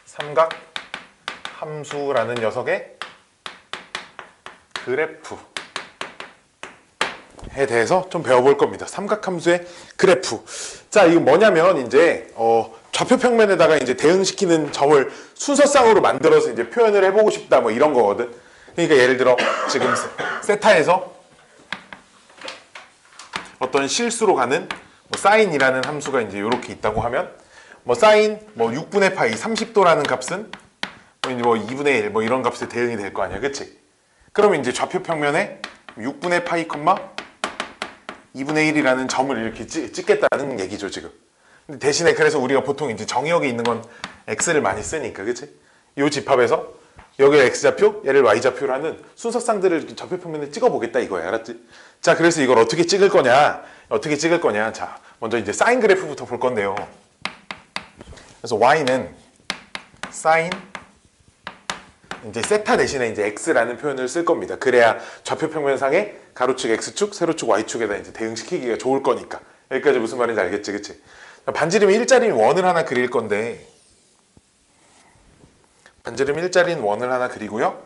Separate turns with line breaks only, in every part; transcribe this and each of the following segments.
삼각 함수라는 녀석의 그래프에 대해서 좀 배워볼 겁니다. 삼각함수의 그래프. 자, 이거 뭐냐면 이제 좌표 평면에다가 이제 대응시키는 점을 순서상으로 만들어서 이제 표현을 해보고 싶다 뭐 이런 거거든. 그러니까 예를 들어 지금 세타에서 어떤 실수로 가는 뭐 사인이라는 함수가 이제 이렇게 있다고 하면 뭐 사인 뭐 6분의 파이 30도라는 값은 뭐 2분의 1 뭐 이런 값에 대응이 될 거 아니야, 그치? 그러면 이제 좌표 평면에 6분의 파이, 2분의 1이라는 점을 이렇게 찍겠다는 얘기죠, 지금. 근데 대신에 그래서 우리가 보통 이제 정의역에 있는 건 x를 많이 쓰니까, 그치? 이 집합에서 여기를 x좌표, 얘를 y좌표로 하는 순서상들을 이렇게 좌표 평면에 찍어보겠다 이거야, 알았지? 자, 그래서 이걸 어떻게 찍을 거냐? 자, 먼저 이제 사인 그래프부터 볼 건데요. 그래서 y는 사인 이제 세타 대신에 이제 x라는 표현을 쓸 겁니다. 그래야 좌표 평면상에 가로축 x축, 세로축 y축에다 이제 대응시키기가 좋을 거니까. 여기까지 무슨 말인지 알겠지, 그치? 반지름이 일자리인 원을 하나 그릴 건데, 반지름 일자리인 원을 하나 그리고요.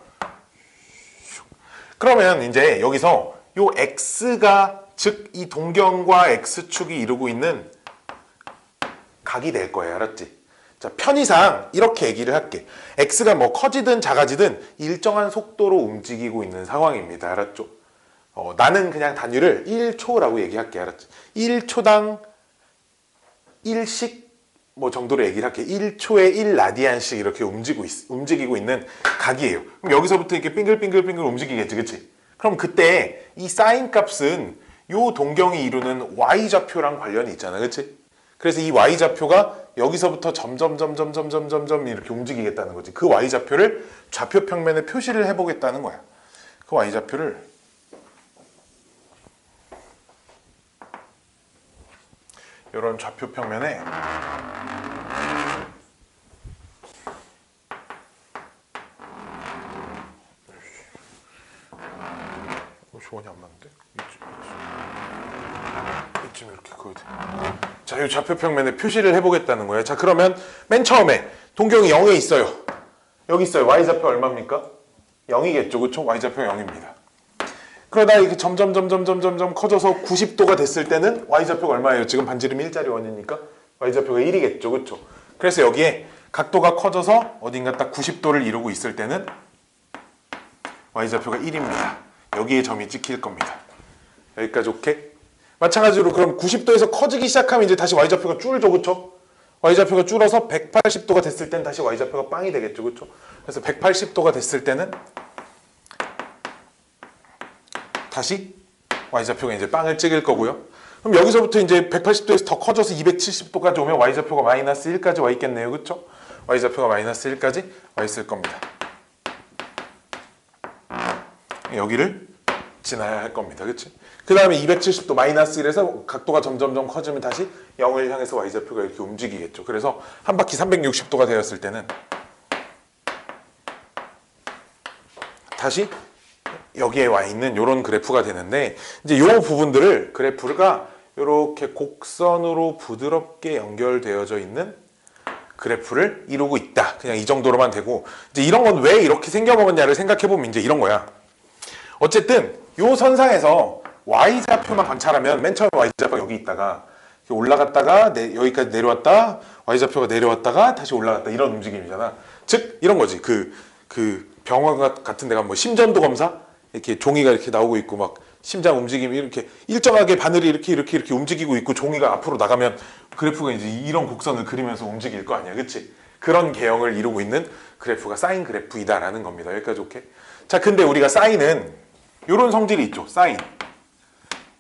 그러면 이제 여기서 요 x가 즉 이 동경과 x축이 이루고 있는 각이 될 거예요, 알았지? 자, 편의상 이렇게 얘기를 할게. x가 뭐 커지든 작아지든 일정한 속도로 움직이고 있는 상황입니다. 알았죠? 나는 그냥 단위를 1초라고 얘기할게. 알았지? 1초당 1씩 뭐 정도로 얘기를 할게. 1초에 1라디안씩 이렇게 움직이고 있는 각이에요. 그럼 여기서부터 이렇게 빙글빙글 움직이겠지, 그치? 그럼 그때 이 사인 값은 요 동경이 이루는 y좌표랑 관련이 있잖아, 그치? 그래서 이 y좌표가 여기서부터 점점 이렇게 움직이겠다는 거지. 그 y좌표를 좌표 평면에 표시를 해보겠다는 거야. 그 y좌표를 이런 좌표 평면에 조원이 안 맞는데? 이쯤 이렇게 그어야 돼. 자, 이 좌표 평면에 표시를 해보겠다는 거예요. 자, 그러면 맨 처음에 동경이 0에 있어요. 여기 있어요. y좌표 얼마입니까? 0이겠죠, 그쵸? y좌표 0입니다. 그러다 이렇게 점점 커져서 90도가 됐을 때는 y좌표가 얼마예요? 지금 반지름 일자리 원이니까 y좌표가 1이겠죠, 그쵸? 그래서 여기에 각도가 커져서 어딘가 딱 90도를 이루고 있을 때는 y좌표가 1입니다. 여기에 점이 찍힐 겁니다. 여기까지 오케이? 마찬가지로 그럼 90도에서 커지기 시작하면 이제 다시 y좌표가 줄죠, 그쵸? y좌표가 줄어서 180도가 됐을 땐 다시 y좌표가 빵이 되겠죠, 그쵸? 그래서 180도가 됐을 때는 다시 y좌표가 이제 빵을 찍을 거고요. 그럼 여기서부터 이제 180도에서 더 커져서 270도까지 오면 y좌표가 마이너스 1까지 와 있겠네요, 그쵸? y좌표가 마이너스 1까지 와 있을 겁니다. 여기를 지나야 할 겁니다, 그치? 그 다음에 270도 마이너스 1에서 각도가 점점 커지면 다시 0을 향해서 y좌표가 이렇게 움직이겠죠. 그래서 한 바퀴 360도가 되었을 때는 다시 여기에 와 있는 이런 그래프가 되는데, 이제 이 부분들을 그래프가 이렇게 곡선으로 부드럽게 연결되어져 있는 그래프를 이루고 있다. 그냥 이 정도로만 되고, 이제 이런 건 왜 이렇게 생겨먹었냐를 생각해보면 이제 이런 거야. 어쨌든 이 선상에서 y좌표만 관찰하면 맨 처음에 y좌표가 여기 있다가 올라갔다가 여기까지 내려왔다, y좌표가 내려왔다가 다시 올라갔다, 이런 움직임이잖아. 즉 이런 거지. 그 병원 같은 데 가면 뭐 심전도 검사 이렇게 종이가 이렇게 나오고 있고 막 심장 움직임이 이렇게 일정하게 바늘이 이렇게 움직이고 있고 종이가 앞으로 나가면 그래프가 이제 이런 곡선을 그리면서 움직일 거 아니야, 그치? 그런 개형을 이루고 있는 그래프가 사인 그래프이다라는 겁니다. 여기까지 오케이? 자, 근데 우리가 사인은 이런 성질이 있죠. 사인.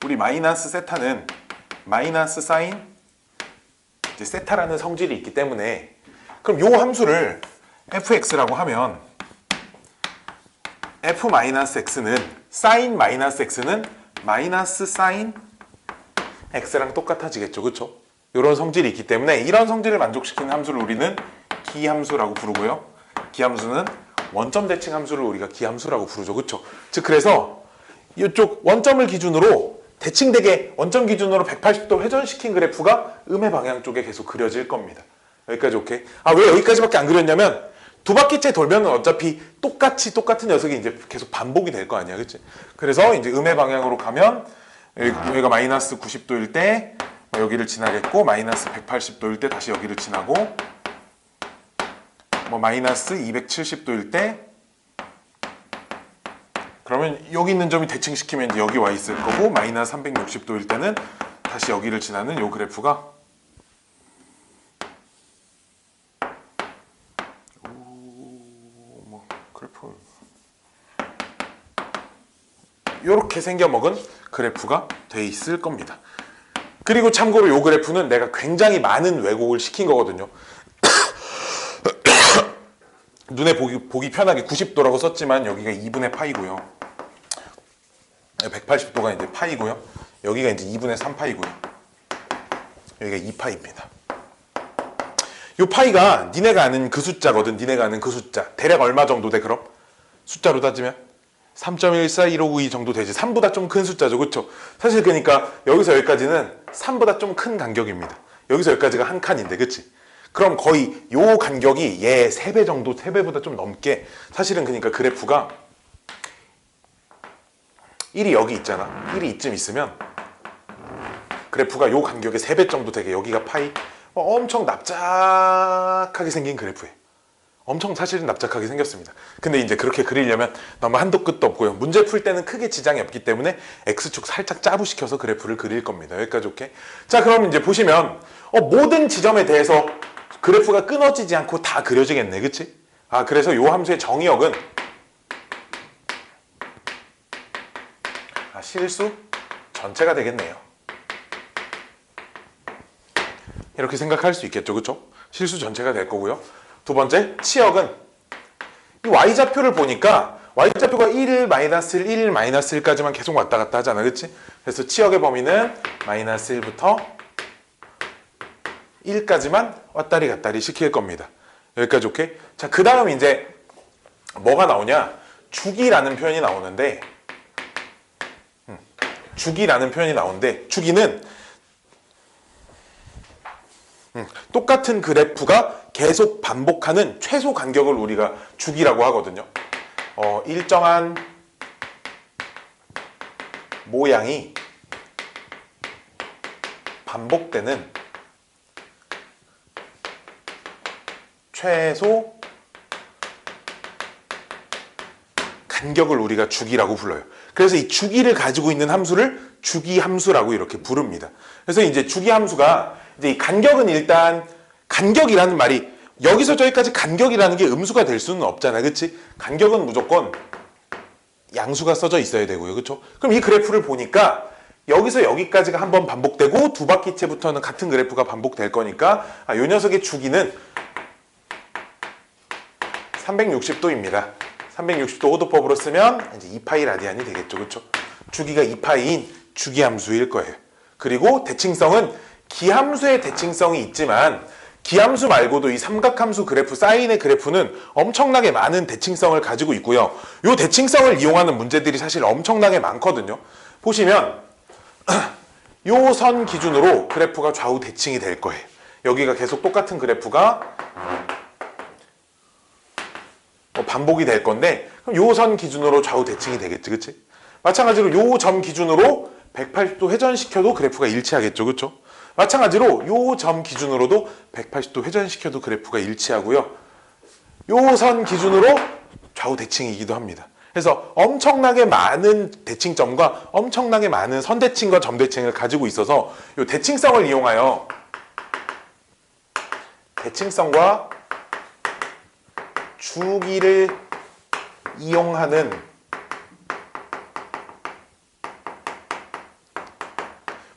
우리 마이너스 세타는 마이너스 사인 이제 세타라는 성질이 있기 때문에, 그럼 요 함수를 fx라고 하면 f-x는 사인 마이너스 x는 마이너스 사인 x랑 똑같아지겠죠, 그쵸? 이런 성질이 있기 때문에 이런 성질을 만족시키는 함수를 우리는 기함수라고 부르고요. 기함수는 원점 대칭 함수를 우리가 기함수라고 부르죠, 그쵸? 즉 그래서 이쪽 원점을 기준으로 대칭되게 원점 기준으로 180도 회전시킨 그래프가 음의 방향 쪽에 계속 그려질 겁니다. 여기까지 오케이? 왜 여기까지밖에 안 그렸냐면 두 바퀴째 돌면 어차피 똑같은 녀석이 이제 계속 반복이 될 거 아니야, 그치? 그래서 이제 음의 방향으로 가면 여기가 마이너스 90도일 때 여기를 지나겠고, 마이너스 180도일 때 다시 여기를 지나고, 뭐 마이너스 270도일 때 그러면 여기 있는 점이 대칭시키면 이제 여기 와 있을 거고, 마이너스 360도일 때는 다시 여기를 지나는 요 그래프가 그래프 이렇게 생겨먹은 그래프가 돼 있을 겁니다. 그리고 참고로 요 그래프는 내가 굉장히 많은 왜곡을 시킨 거거든요. 눈에 보기 편하게 90도라고 썼지만 여기가 2분의 파이고요. 180도가 이제 파이고요. 여기가 이제 2분의 3파이고요. 여기가 2파입니다. 요 파이가 니네가 아는 그 숫자거든. 니네가 아는 그 숫자. 대략 얼마 정도 돼 그럼? 숫자로 따지면 3.14159 정도 되지. 3보다 좀 큰 숫자죠. 그렇죠? 사실 그러니까 여기서 여기까지는 3보다 좀 큰 간격입니다. 여기서 여기까지가 한 칸인데, 그치? 그럼 거의 요 간격이 얘 3배 정도, 3배보다 좀 넘게, 사실은 그러니까 그래프가 1이 여기 있잖아. 1이 이쯤 있으면 그래프가 요 간격의 3배 정도 되게, 여기가 파이, 엄청 납작하게 생긴 그래프예요. 엄청 사실은 납작하게 생겼습니다. 근데 이제 그렇게 그리려면 너무 한도 끝도 없고요. 문제 풀 때는 크게 지장이 없기 때문에 X축 살짝 짜부시켜서 그래프를 그릴 겁니다. 여기까지 오케이? 자, 그럼 이제 보시면 모든 지점에 대해서 그래프가 끊어지지 않고 다 그려지겠네. 그치? 그래서 요 함수의 정의역은 실수 전체가 되겠네요. 이렇게 생각할 수 있겠죠. 그쵸? 실수 전체가 될 거고요. 두 번째, 치역은 이 y좌표를 보니까 y좌표가 1, 마이너스 1, 1, 마이너스 1까지만 계속 왔다 갔다 하잖아. 그치? 그래서 치역의 범위는 마이너스 1부터 1까지만 왔다리 갔다리 시킬 겁니다. 여기까지 오케이? 자, 그 다음 이제 뭐가 나오냐? 주기라는 표현이 나오는데, 주기는 똑같은 그래프가 계속 반복하는 최소 간격을 우리가 주기라고 하거든요. 일정한 모양이 반복되는 최소 간격을 우리가 주기라고 불러요. 그래서 이 주기를 가지고 있는 함수를 주기함수라고 이렇게 부릅니다. 그래서 이제 주기함수가 이제 이 간격은 일단, 간격이라는 말이 여기서 저기까지 간격이라는 게 음수가 될 수는 없잖아. 그치? 간격은 무조건 양수가 써져 있어야 되고요. 그쵸? 그럼 이 그래프를 보니까 여기서 여기까지가 한번 반복되고 두 바퀴째부터는 같은 그래프가 반복될 거니까 요 녀석의 주기는 360도입니다. 360도 호도법으로 쓰면 이제 2파이 라디안이 되겠죠. 그쵸? 주기가 2파이인 주기함수일 거예요. 그리고 대칭성은 기함수의 대칭성이 있지만 기함수 말고도 이 삼각함수 그래프, 사인의 그래프는 엄청나게 많은 대칭성을 가지고 있고요. 이 대칭성을 이용하는 문제들이 사실 엄청나게 많거든요. 보시면 이 선 기준으로 그래프가 좌우 대칭이 될 거예요. 여기가 계속 똑같은 그래프가 반복이 될 건데, 그럼 이 선 기준으로 좌우 대칭이 되겠지, 그치? 마찬가지로 이 점 기준으로 180도 회전시켜도 그래프가 일치하겠죠, 그쵸? 마찬가지로 이 점 기준으로도 180도 회전시켜도 그래프가 일치하고요. 이 선 기준으로 좌우 대칭이기도 합니다. 그래서 엄청나게 많은 대칭점과 엄청나게 많은 선대칭과 점대칭을 가지고 있어서 이 대칭성을 이용하여 대칭성과 주기를 이용하는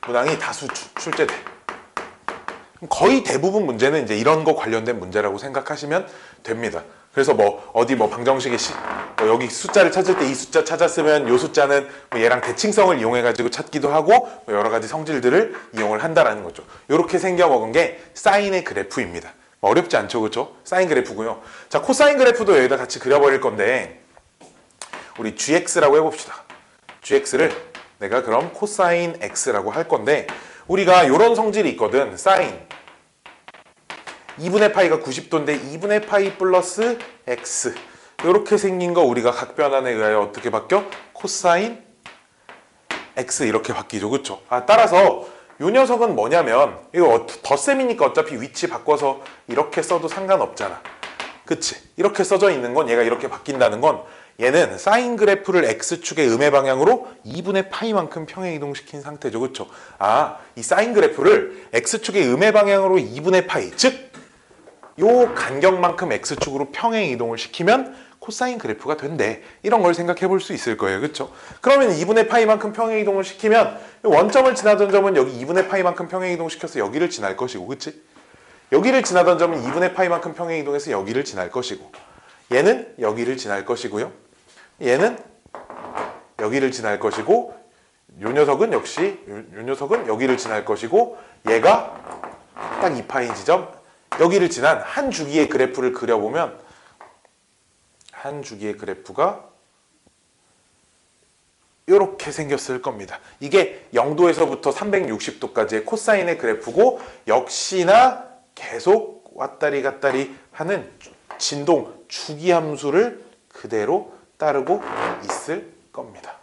문항이 다수 출제돼. 거의 대부분 문제는 이제 이런 거 관련된 문제라고 생각하시면 됩니다. 그래서 어디 방정식의 여기 숫자를 찾을 때 이 숫자 찾았으면 이 숫자는 얘랑 대칭성을 이용해 가지고 찾기도 하고 여러 가지 성질들을 이용을 한다라는 거죠. 이렇게 생겨 먹은 게 사인의 그래프입니다. 어렵지 않죠, 그렇죠? 사인 그래프고요. 자, 코사인 그래프도 여기다 같이 그려버릴 건데 우리 gx라고 해봅시다. gx를 내가 그럼 코사인 x라고 할 건데 우리가 이런 성질이 있거든. 사인 2분의 파이가 90도인데 2분의 파이 플러스 x 이렇게 생긴 거 우리가 각변환에 의하여 어떻게 바뀌어? 코사인 x 이렇게 바뀌죠. 그쵸? 따라서 이 녀석은 뭐냐면 이거 덧셈이니까 어차피 위치 바꿔서 이렇게 써도 상관없잖아. 그치? 이렇게 써져 있는 건 얘가 이렇게 바뀐다는 건 얘는 사인 그래프를 x축의 음의 방향으로 2분의 파이만큼 평행이동시킨 상태죠. 그쵸? 이 사인 그래프를 x축의 음의 방향으로 2분의 파이 즉 요 간격만큼 x축으로 평행이동을 시키면 코사인 그래프가 된대. 이런 걸 생각해 볼 수 있을 거예요. 그쵸? 그러면 2분의 파이만큼 평행이동을 시키면 원점을 지나던 점은 여기 2분의 파이만큼 평행이동 시켜서 여기를 지날 것이고 그치? 여기를 지나던 점은 2분의 파이만큼 평행이동해서 여기를 지날 것이고 얘는 여기를 지날 것이고요. 얘는 여기를 지날 것이고 요 녀석은 역시 요 녀석은 여기를 지날 것이고 얘가 딱 2파이 지점 여기를 지난 한 주기의 그래프를 그려보면 한 주기의 그래프가 이렇게 생겼을 겁니다. 이게 0도에서부터 360도까지의 코사인의 그래프고 역시나 계속 왔다리 갔다리 하는 진동 주기 함수를 그대로 따르고 있을 겁니다.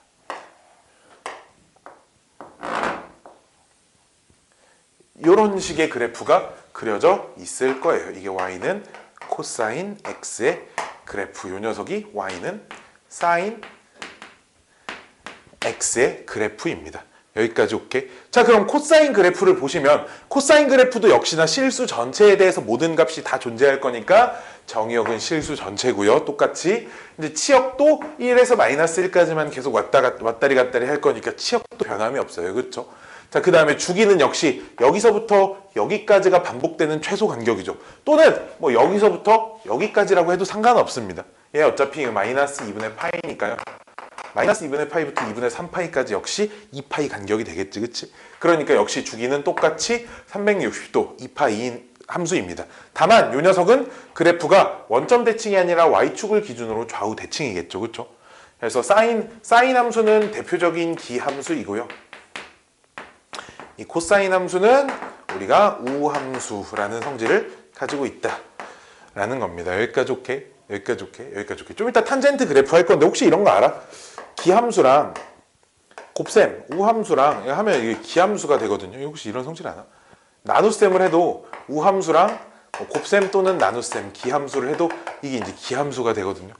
이런 식의 그래프가 그려져 있을 거예요. 이게 y는 코사인 x의 그래프, 요 녀석이 y는 사인 x의 그래프입니다. 여기까지 오케이. 자, 그럼 코사인 그래프를 보시면 코사인 그래프도 역시나 실수 전체에 대해서 모든 값이 다 존재할 거니까 정의역은 실수 전체고요. 똑같이 이제 치역도 1에서 마이너스 1까지만 계속 왔다리 갔다리 할 거니까 치역도 변함이 없어요. 그렇죠? 자, 그 다음에 주기는 역시 여기서부터 여기까지가 반복되는 최소 간격이죠. 또는 뭐 여기서부터 여기까지라고 해도 상관없습니다. 얘 어차피 마이너스 2분의 파이니까요. 마이너스 2분의 파이부터 2분의 3파이까지 역시 2파이 간격이 되겠지, 그치? 그러니까 역시 주기는 똑같이 360도 2파이인 함수입니다. 다만 이 녀석은 그래프가 원점 대칭이 아니라 y축을 기준으로 좌우 대칭이겠죠, 그쵸? 그래서 사인 함수는 대표적인 기함수이고요. 이 코사인 함수는 우리가 우함수라는 성질을 가지고 있다라는 겁니다. 여기까지 오케이? 여기까지 오케이? 여기까지 오케이? 좀 이따 탄젠트 그래프 할 건데 혹시 이런 거 알아? 기함수랑 곱셈, 우함수랑 하면 이게 기함수가 되거든요. 혹시 이런 성질 아나? 나눗셈을 해도 우함수랑 곱셈 또는 나눗셈, 기함수를 해도 이게 이제 기함수가 되거든요.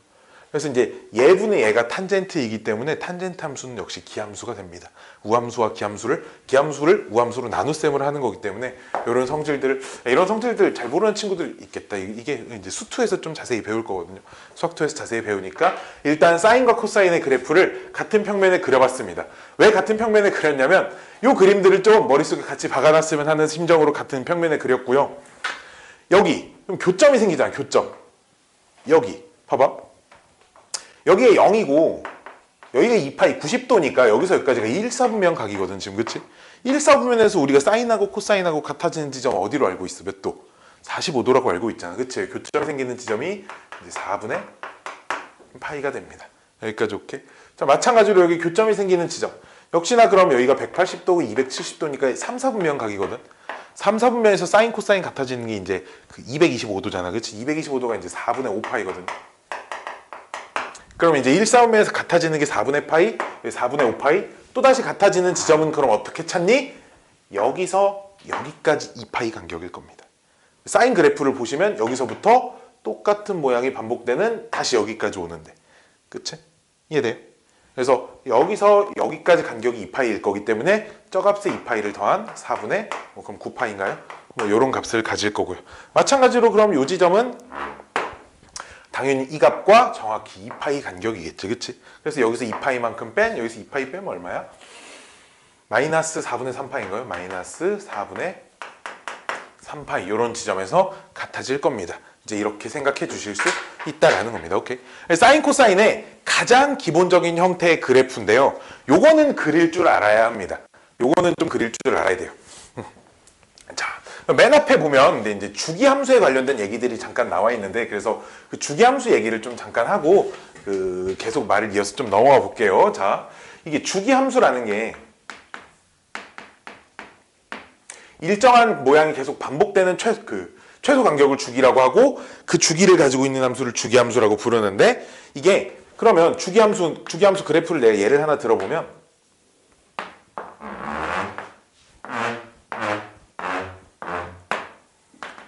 그래서 이제 얘분의 얘가 탄젠트이기 때문에 탄젠트 함수는 역시 기함수가 됩니다. 우함수와 기함수를 우함수로 나눗셈을 하는 거기 때문에 이런 성질들 잘 모르는 친구들 있겠다. 이게 이제 수투에서 좀 자세히 배울 거거든요. 수학투에서 자세히 배우니까 일단 사인과 코사인의 그래프를 같은 평면에 그려봤습니다. 왜 같은 평면에 그렸냐면 이 그림들을 좀 머릿속에 같이 박아놨으면 하는 심정으로 같은 평면에 그렸고요. 여기 좀 교점이 생기잖아. 교점. 여기 봐봐. 여기에 0이고 여기가 2파이 90도니까 여기서 여기까지가 1사분면 각이거든 지금. 그치? 1사분면에서 우리가 사인하고 코사인하고 같아지는 지점 어디로 알고 있어? 몇 도? 45도라고 알고 있잖아. 그치? 교점이 생기는 지점이 이제 4분의 파이가 됩니다. 여기까지 오케이? 자, 마찬가지로 여기 교점이 생기는 지점 역시나 그럼 여기가 180도고 270도니까 3, 4분면 각이거든. 3, 4분면에서 사인 코사인 같아지는 게 이제 그 225도잖아. 그치? 225도가 이제 4분의 5파이거든. 그럼 이제 1사분면에서 같아지는 게 4분의 파이, 4분의 5파이, 또다시 같아지는 지점은 그럼 어떻게 찾니? 여기서 여기까지 2파이 간격일 겁니다. 사인 그래프를 보시면 여기서부터 똑같은 모양이 반복되는 다시 여기까지 오는데. 그치? 이해돼요? 그래서 여기서 여기까지 간격이 2파이일 거기 때문에 저 값에 2파이를 더한 4분의 그럼 9파이인가요? 뭐 이런 값을 가질 거고요. 마찬가지로 그럼 이 지점은 당연히 이 값과 정확히 2파이 간격이겠지, 그치? 그래서 여기서 2파이만큼 여기서 2파이 빼면 얼마야? 마이너스 4분의 3파인가요? 마이너스 4분의 3파이 이런 지점에서 같아질 겁니다. 이제 이렇게 생각해 주실 수 있다라는 겁니다. 오케이? 사인 코사인의 가장 기본적인 형태의 그래프인데요. 요거는 그릴 줄 알아야 합니다. 요거는 좀 그릴 줄 알아야 돼요. 자, 맨 앞에 보면 이제 주기함수에 관련된 얘기들이 잠깐 나와 있는데 그래서 그 주기함수 얘기를 좀 잠깐 하고 계속 말을 이어서 좀 넘어가 볼게요. 자, 이게 주기함수라는 게 일정한 모양이 계속 반복되는 최소 간격을 주기라고 하고 그 주기를 가지고 있는 함수를 주기함수라고 부르는데 이게 그러면 주기함수 그래프를 내가 예를 하나 들어보면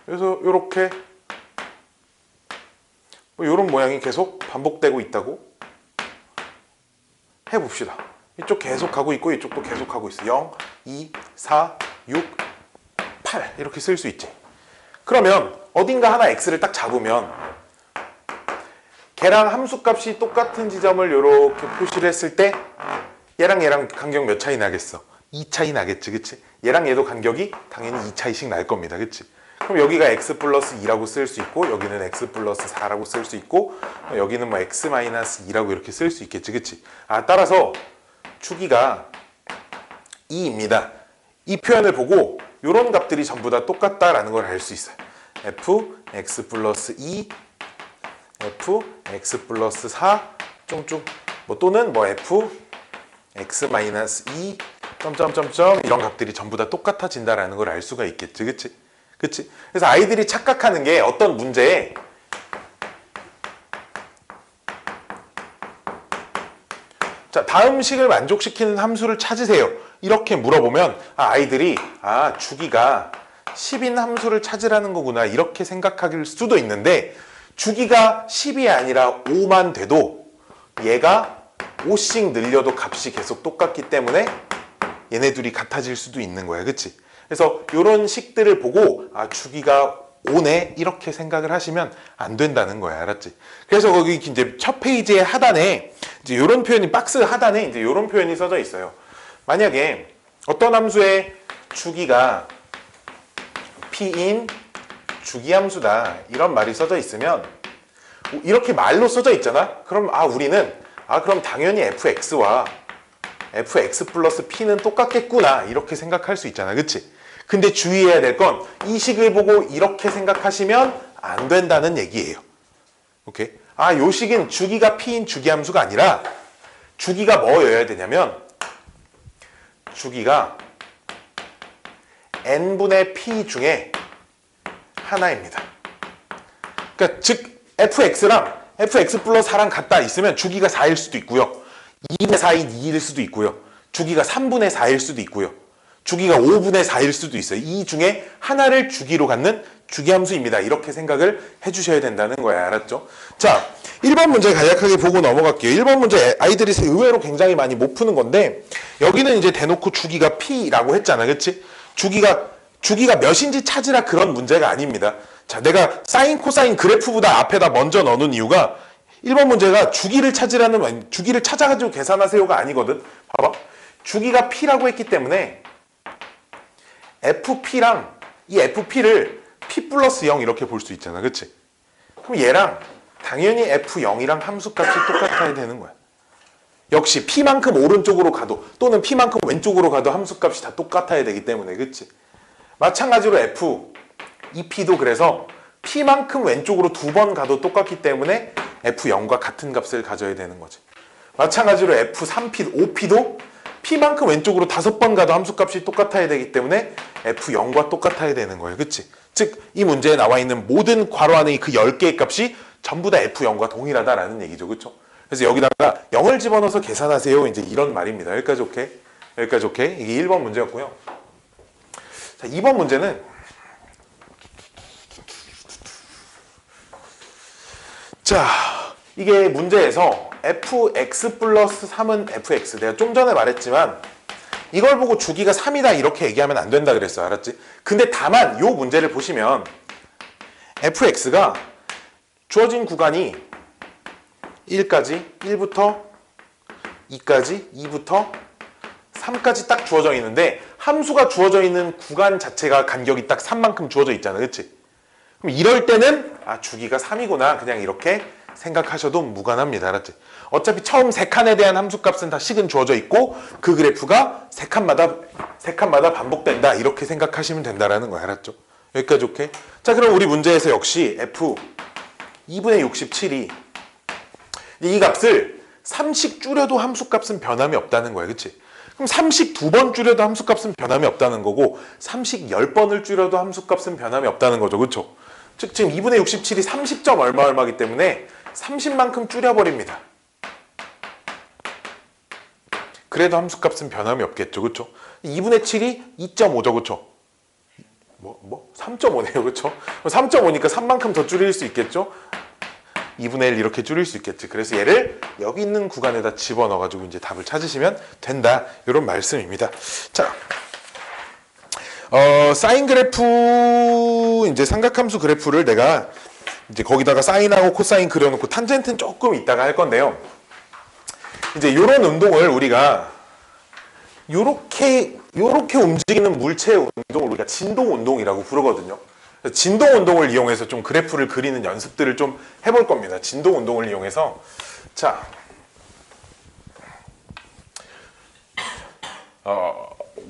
그래서 이렇게 뭐 이런 모양이 계속 반복되고 있다고 해봅시다. 이쪽 계속 가고 있고 이쪽도 계속 가고 있어. 0, 2, 4, 6, 8 이렇게 쓸 수 있지. 그러면 어딘가 하나 x를 딱 잡으면 걔랑 함수값이 똑같은 지점을 이렇게 표시를 했을 때 얘랑 간격 몇 차이 나겠어? 2 차이 나겠지, 그치? 얘랑 얘도 간격이 당연히 2 차이씩 날 겁니다, 그치? 그럼 여기가 x 플러스 2라고 쓸 수 있고 여기는 x 플러스 4라고 쓸 수 있고 여기는 뭐 x 마이너스 2라고 이렇게 쓸 수 있겠지, 그치? 따라서 주기가 2입니다. 이 표현을 보고 이런 값들이 전부 다 똑같다라는 걸 알 수 있어요. f x 플러스 2, f x 플러스 4, 뭐 또는 뭐 f x 마이너스 2, 점점점점 이런 값들이 전부 다 똑같아진다라는 걸 알 수가 있겠지, 그치? 그치? 그래서 아이들이 착각하는 게 어떤 문제에 자, 다음 식을 만족시키는 함수를 찾으세요. 이렇게 물어보면 아이들이 주기가 10인 함수를 찾으라는 거구나 이렇게 생각할 수도 있는데 주기가 10이 아니라 5만 돼도 얘가 5씩 늘려도 값이 계속 똑같기 때문에 얘네 둘이 같아질 수도 있는 거야, 그치? 그래서 이런 식들을 보고 주기가 5네 이렇게 생각을 하시면 안 된다는 거야, 알았지? 그래서 거기 이제 첫 페이지의 하단에 이제 이런 표현이 박스 하단에 이제 이런 표현이 써져 있어요. 만약에 어떤 함수의 주기가 p인 주기함수다 이런 말이 써져 있으면 이렇게 말로 써져 있잖아. 그럼 우리는 그럼 당연히 fx와 fx 플러스 p는 똑같겠구나 이렇게 생각할 수 있잖아, 그치? 근데 주의해야 될 건 이 식을 보고 이렇게 생각하시면 안 된다는 얘기예요. 오케이? 요 식은 주기가 p인 주기함수가 아니라 주기가 뭐여야 되냐면 주기가 n분의 p 중에 하나입니다. 그러니까 즉 fx랑 fx 플러스 4랑 같다 있으면 주기가 4일 수도 있고요. 2분의 4인 2일 수도 있고요. 주기가 3분의 4일 수도 있고요. 주기가 5분의 4일 수도 있어요. 이 중에 하나를 주기로 갖는 주기함수입니다. 이렇게 생각을 해주셔야 된다는 거예요. 알았죠? 자, 1번 문제 간략하게 보고 넘어갈게요. 1번 문제 아이들이 의외로 굉장히 많이 못 푸는 건데 여기는 이제 대놓고 주기가 p라고 했잖아. 그치? 주기가 몇인지 찾으라 그런 문제가 아닙니다. 자, 내가 사인, 코사인 그래프보다 앞에다 먼저 넣는 이유가 1번 문제가 주기를 찾아가지고 계산하세요가 아니거든. 봐봐. 주기가 p라고 했기 때문에 fp랑 이 fp를 p 플러스 0 이렇게 볼 수 있잖아. 그치? 그럼 얘랑 당연히 f0이랑 함수값이 똑같아야 되는 거야. 역시 p만큼 오른쪽으로 가도 또는 p만큼 왼쪽으로 가도 함수값이 다 똑같아야 되기 때문에. 그치? 마찬가지로 f2p도 그래서 p만큼 왼쪽으로 2번 가도 똑같기 때문에 f0과 같은 값을 가져야 되는 거지. 마찬가지로 f3p, 5p도 p만큼 왼쪽으로 5번 가도 함수값이 똑같아야 되기 때문에 f0과 똑같아야 되는 거예요. 그치? 즉, 이 문제에 나와 있는 모든 괄호 안의 그 10개의 값이 전부 다 f0과 동일하다라는 얘기죠. 그쵸? 그래서 여기다가 0을 집어넣어서 계산하세요. 이제 이런 말입니다. 여기까지 오케이? 여기까지 오케이? 이게 1번 문제였고요. 자, 2번 문제는 자, 이게 문제에서 fx 플러스 3은 fx. 내가 좀 전에 말했지만 이걸 보고 주기가 3이다 이렇게 얘기하면 안 된다 그랬어. 알았지? 근데 다만 이 문제를 보시면 fx가 주어진 구간이 1까지 1부터 2까지 2부터 3까지 딱 주어져 있는데 함수가 주어져 있는 구간 자체가 간격이 딱 3만큼 주어져 있잖아. 그치? 그럼 이럴 때는 주기가 3이구나 그냥 이렇게 생각하셔도 무관합니다. 알았지? 어차피 처음 3칸에 대한 함수값은 다 식은 주어져 있고 그 그래프가 3칸마다 반복된다 이렇게 생각하시면 된다라는 거야. 알았죠? 여기까지 오케이? 자, 그럼 우리 문제에서 역시 f 2분의 67이 이 값을 3씩 줄여도 함수값은 변함이 없다는 거야. 그치? 그럼 3씩 2번 줄여도 함수값은 변함이 없다는 거고 3씩 10번을 줄여도 함수값은 변함이 없다는 거죠. 그쵸? 즉 지금 2분의 67이 30점 얼마 얼마이기 때문에 30만큼 줄여버립니다. 그래도 함수값은 변함이 없겠죠. 그쵸? 2분의 7이 2.5죠. 그쵸? 3.5네요. 그쵸? 3.5니까 3만큼 더 줄일 수 있겠죠? 2분의 1 이렇게 줄일 수 있겠지. 그래서 얘를 여기 있는 구간에다 집어넣어가지고 이제 답을 찾으시면 된다. 이런 말씀입니다. 자, 사인 그래프, 이제 삼각함수 그래프를 내가 이제 거기다가 사인하고 코사인 그려놓고 탄젠트는 조금 이따가 할 건데요. 이제 이런 운동을 우리가 요렇게 움직이는 물체의 운동을 우리가 진동 운동이라고 부르거든요. 진동 운동을 이용해서 좀 그래프를 그리는 연습들을 좀 해볼 겁니다. 진동 운동을 이용해서. 자,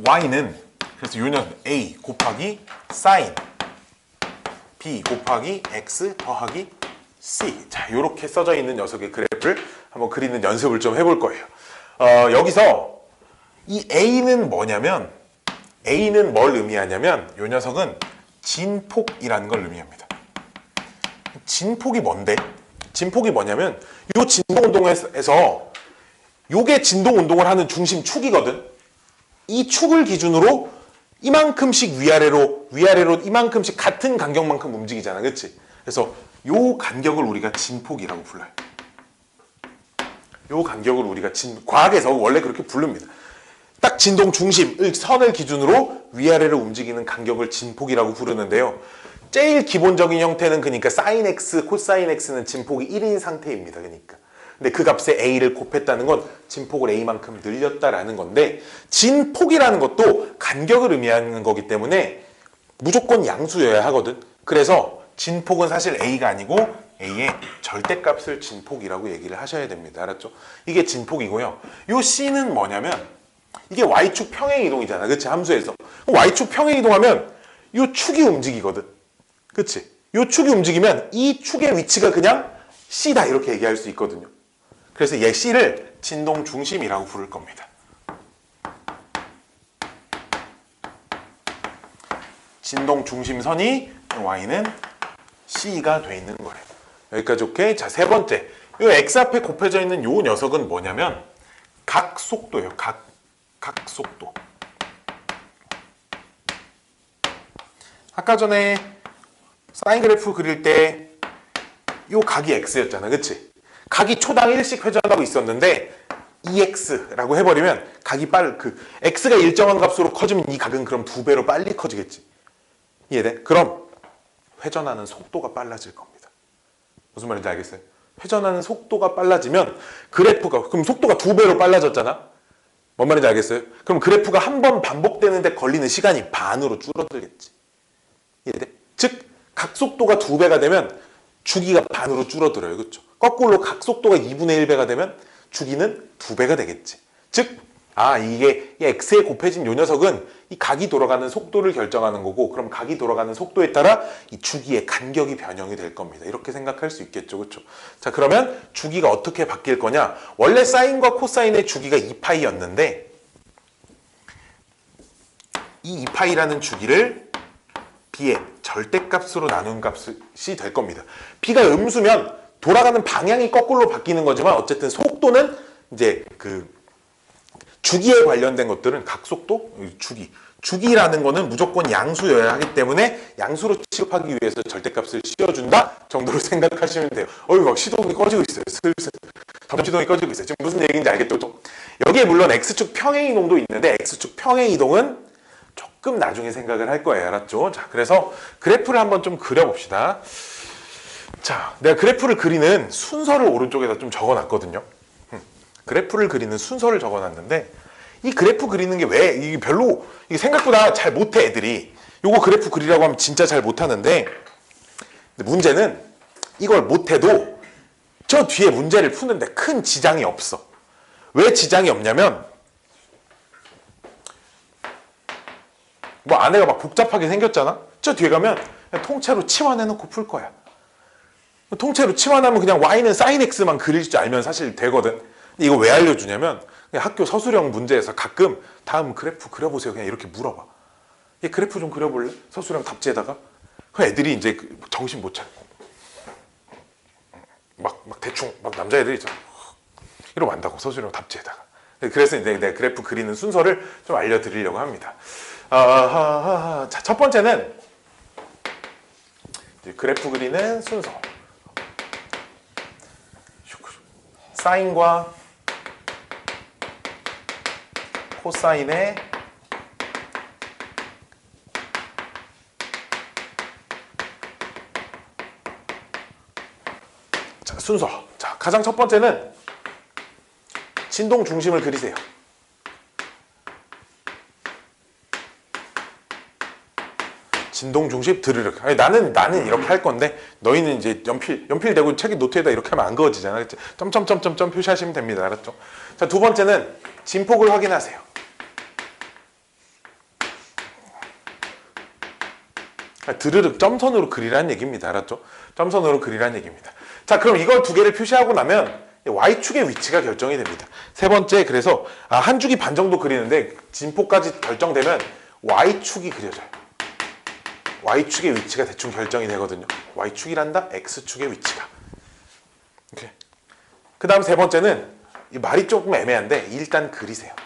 y는 그래서 요년 a 곱하기 sin b 곱하기 x 더하기 c. 자, 요렇게 써져 있는 녀석의 그래프를 한번 그리는 연습을 좀 해볼 거예요. 여기서 이 a는 뭐냐면, a는 뭘 의미하냐면 요 녀석은 진폭이라는 걸 의미합니다. 진폭이 뭔데? 진폭이 뭐냐면 요 진동운동에서 요게 진동운동을 하는 중심 축이거든. 이 축을 기준으로 이만큼씩 위아래로 이만큼씩 같은 간격만큼 움직이잖아. 그치? 그래서 요 간격을 우리가 진폭이라고 불러요. 요 간격을 우리가 과학에서 원래 그렇게 부릅니다. 딱 진동 중심, 선을 기준으로 위아래로 움직이는 간격을 진폭이라고 부르는데요. 제일 기본적인 형태는 그러니까 sin x, 코사인 x는 진폭이 1인 상태입니다. 그러니까. 근데 그 값에 a를 곱했다는 건 진폭을 a만큼 늘렸다라는 건데, 진폭이라는 것도 간격을 의미하는 거기 때문에 무조건 양수여야 하거든. 그래서 진폭은 사실 a가 아니고 a의 절대값을 진폭이라고 얘기를 하셔야 됩니다. 알았죠? 이게 진폭이고요. 요 c는 뭐냐면 이게 y축 평행 이동이잖아. 그치? 함수에서. y축 평행 이동하면 요 축이 움직이거든. 그치? 요 축이 움직이면 이 축의 위치가 그냥 C다 이렇게 얘기할 수 있거든요. 그래서 얘 C를 진동 중심이라고 부를 겁니다. 진동 중심선이 Y는 C가 돼 있는 거예요. 여기까지 오케이? 자, 세 번째. 요 X 앞에 곱해져 있는 요 녀석은 뭐냐면 각속도예요. 각속도. 아까 전에 사인 그래프 그릴 때 요 각이 x였잖아. 그치? 각이 초당 1씩 회전하고 있었는데 2x라고 해버리면 각이 x가 일정한 값으로 커지면 이 각은 그럼 2배로 빨리 커지겠지. 이해돼? 그럼 회전하는 속도가 빨라질 겁니다. 무슨 말인지 알겠어요? 회전하는 속도가 빨라지면 그래프가, 그럼 속도가 2배로 빨라졌잖아? 뭔 말인지 알겠어요? 그럼 그래프가 한 번 반복되는데 걸리는 시간이 반으로 줄어들겠지. 이해돼? 즉 각속도가 2배가 되면 주기가 반으로 줄어들어요. 그렇죠? 거꾸로 각속도가 2분의 1배가 되면 주기는 2배가 되겠지. 즉 이게 x에 곱해진 요 녀석은 이 각이 돌아가는 속도를 결정하는 거고, 그럼 각이 돌아가는 속도에 따라 이 주기의 간격이 변형이 될 겁니다. 이렇게 생각할 수 있겠죠. 그렇죠? 자, 그러면 주기가 어떻게 바뀔 거냐? 원래 사인과 코사인의 주기가 2파이였는데 이 2파이라는 주기를 b의 절대값으로 나눈 값이 될 겁니다. b가 음수면 돌아가는 방향이 거꾸로 바뀌는 거지만 어쨌든 속도는 이제 그 주기에 관련된 것들은 각속도, 주기라는 거는 무조건 양수여야 하기 때문에 양수로 취급하기 위해서 절대값을 씌워준다 정도로 생각하시면 돼요. 막 시동이 꺼지고 있어요. 슬슬 점점 시동이 꺼지고 있어요. 지금 무슨 얘기인지 알겠죠? 여기에 물론 x축 평행 이동도 있는데 x축 평행 이동은 조금 나중에 생각을 할 거예요. 알았죠? 자, 그래서 그래프를 한번 좀 그려봅시다. 자, 내가 그래프를 그리는 순서를 오른쪽에다 좀 적어놨거든요. 그래프를 그리는 순서를 적어놨는데 이 그래프 그리는 게 왜 이게 별로 이게 생각보다 잘 못해 애들이. 요거 그래프 그리라고 하면 진짜 잘 못하는데 문제는 이걸 못해도 저 뒤에 문제를 푸는데 큰 지장이 없어. 왜 지장이 없냐면 뭐 안에가 막 복잡하게 생겼잖아. 저 뒤에 가면 그냥 통째로 치환해놓고 풀 거야. 통째로 치환하면 그냥 y는 sin x만 그릴 줄 알면 사실 되거든. 근데 이거 왜 알려주냐면 그냥 학교 서술형 문제에서 가끔 다음 그래프 그려보세요 그냥 이렇게 물어봐. 얘 그래프 좀 그려볼래? 서술형 답지에다가. 그럼 애들이 이제 정신 못 차려. 막 대충 막 남자애들이 있잖아. 이러면 안다고 서술형 답지에다가. 그래서 이제 내가 그래프 그리는 순서를 좀 알려드리려고 합니다. 자, 첫 번째는 이제 그래프 그리는 순서. 사인과 코사인의 자, 순서. 자, 가장 첫 번째는 진동 중심을 그리세요. 진동 중심 드르륵. 아니, 나는 이렇게 할 건데 너희는 이제 연필 대고 책에 노트에다 이렇게 하면 안 그어지잖아. 그치? 점점점점점 표시하시면 됩니다. 알았죠? 자, 두 번째는 진폭을 확인하세요. 드르륵 점선으로 그리라는 얘기입니다. 알았죠? 점선으로 그리라는 얘기입니다. 자, 그럼 이걸 두 개를 표시하고 나면 Y축의 위치가 결정이 됩니다. 세 번째, 그래서 한 주기 반 정도 그리는데 진폭까지 결정되면 Y축이 그려져요. Y축의 위치가 대충 결정이 되거든요. Y축이란다? X축의 위치가. 오케이. 그 다음 세 번째는 이 말이 조금 애매한데 일단 그리세요.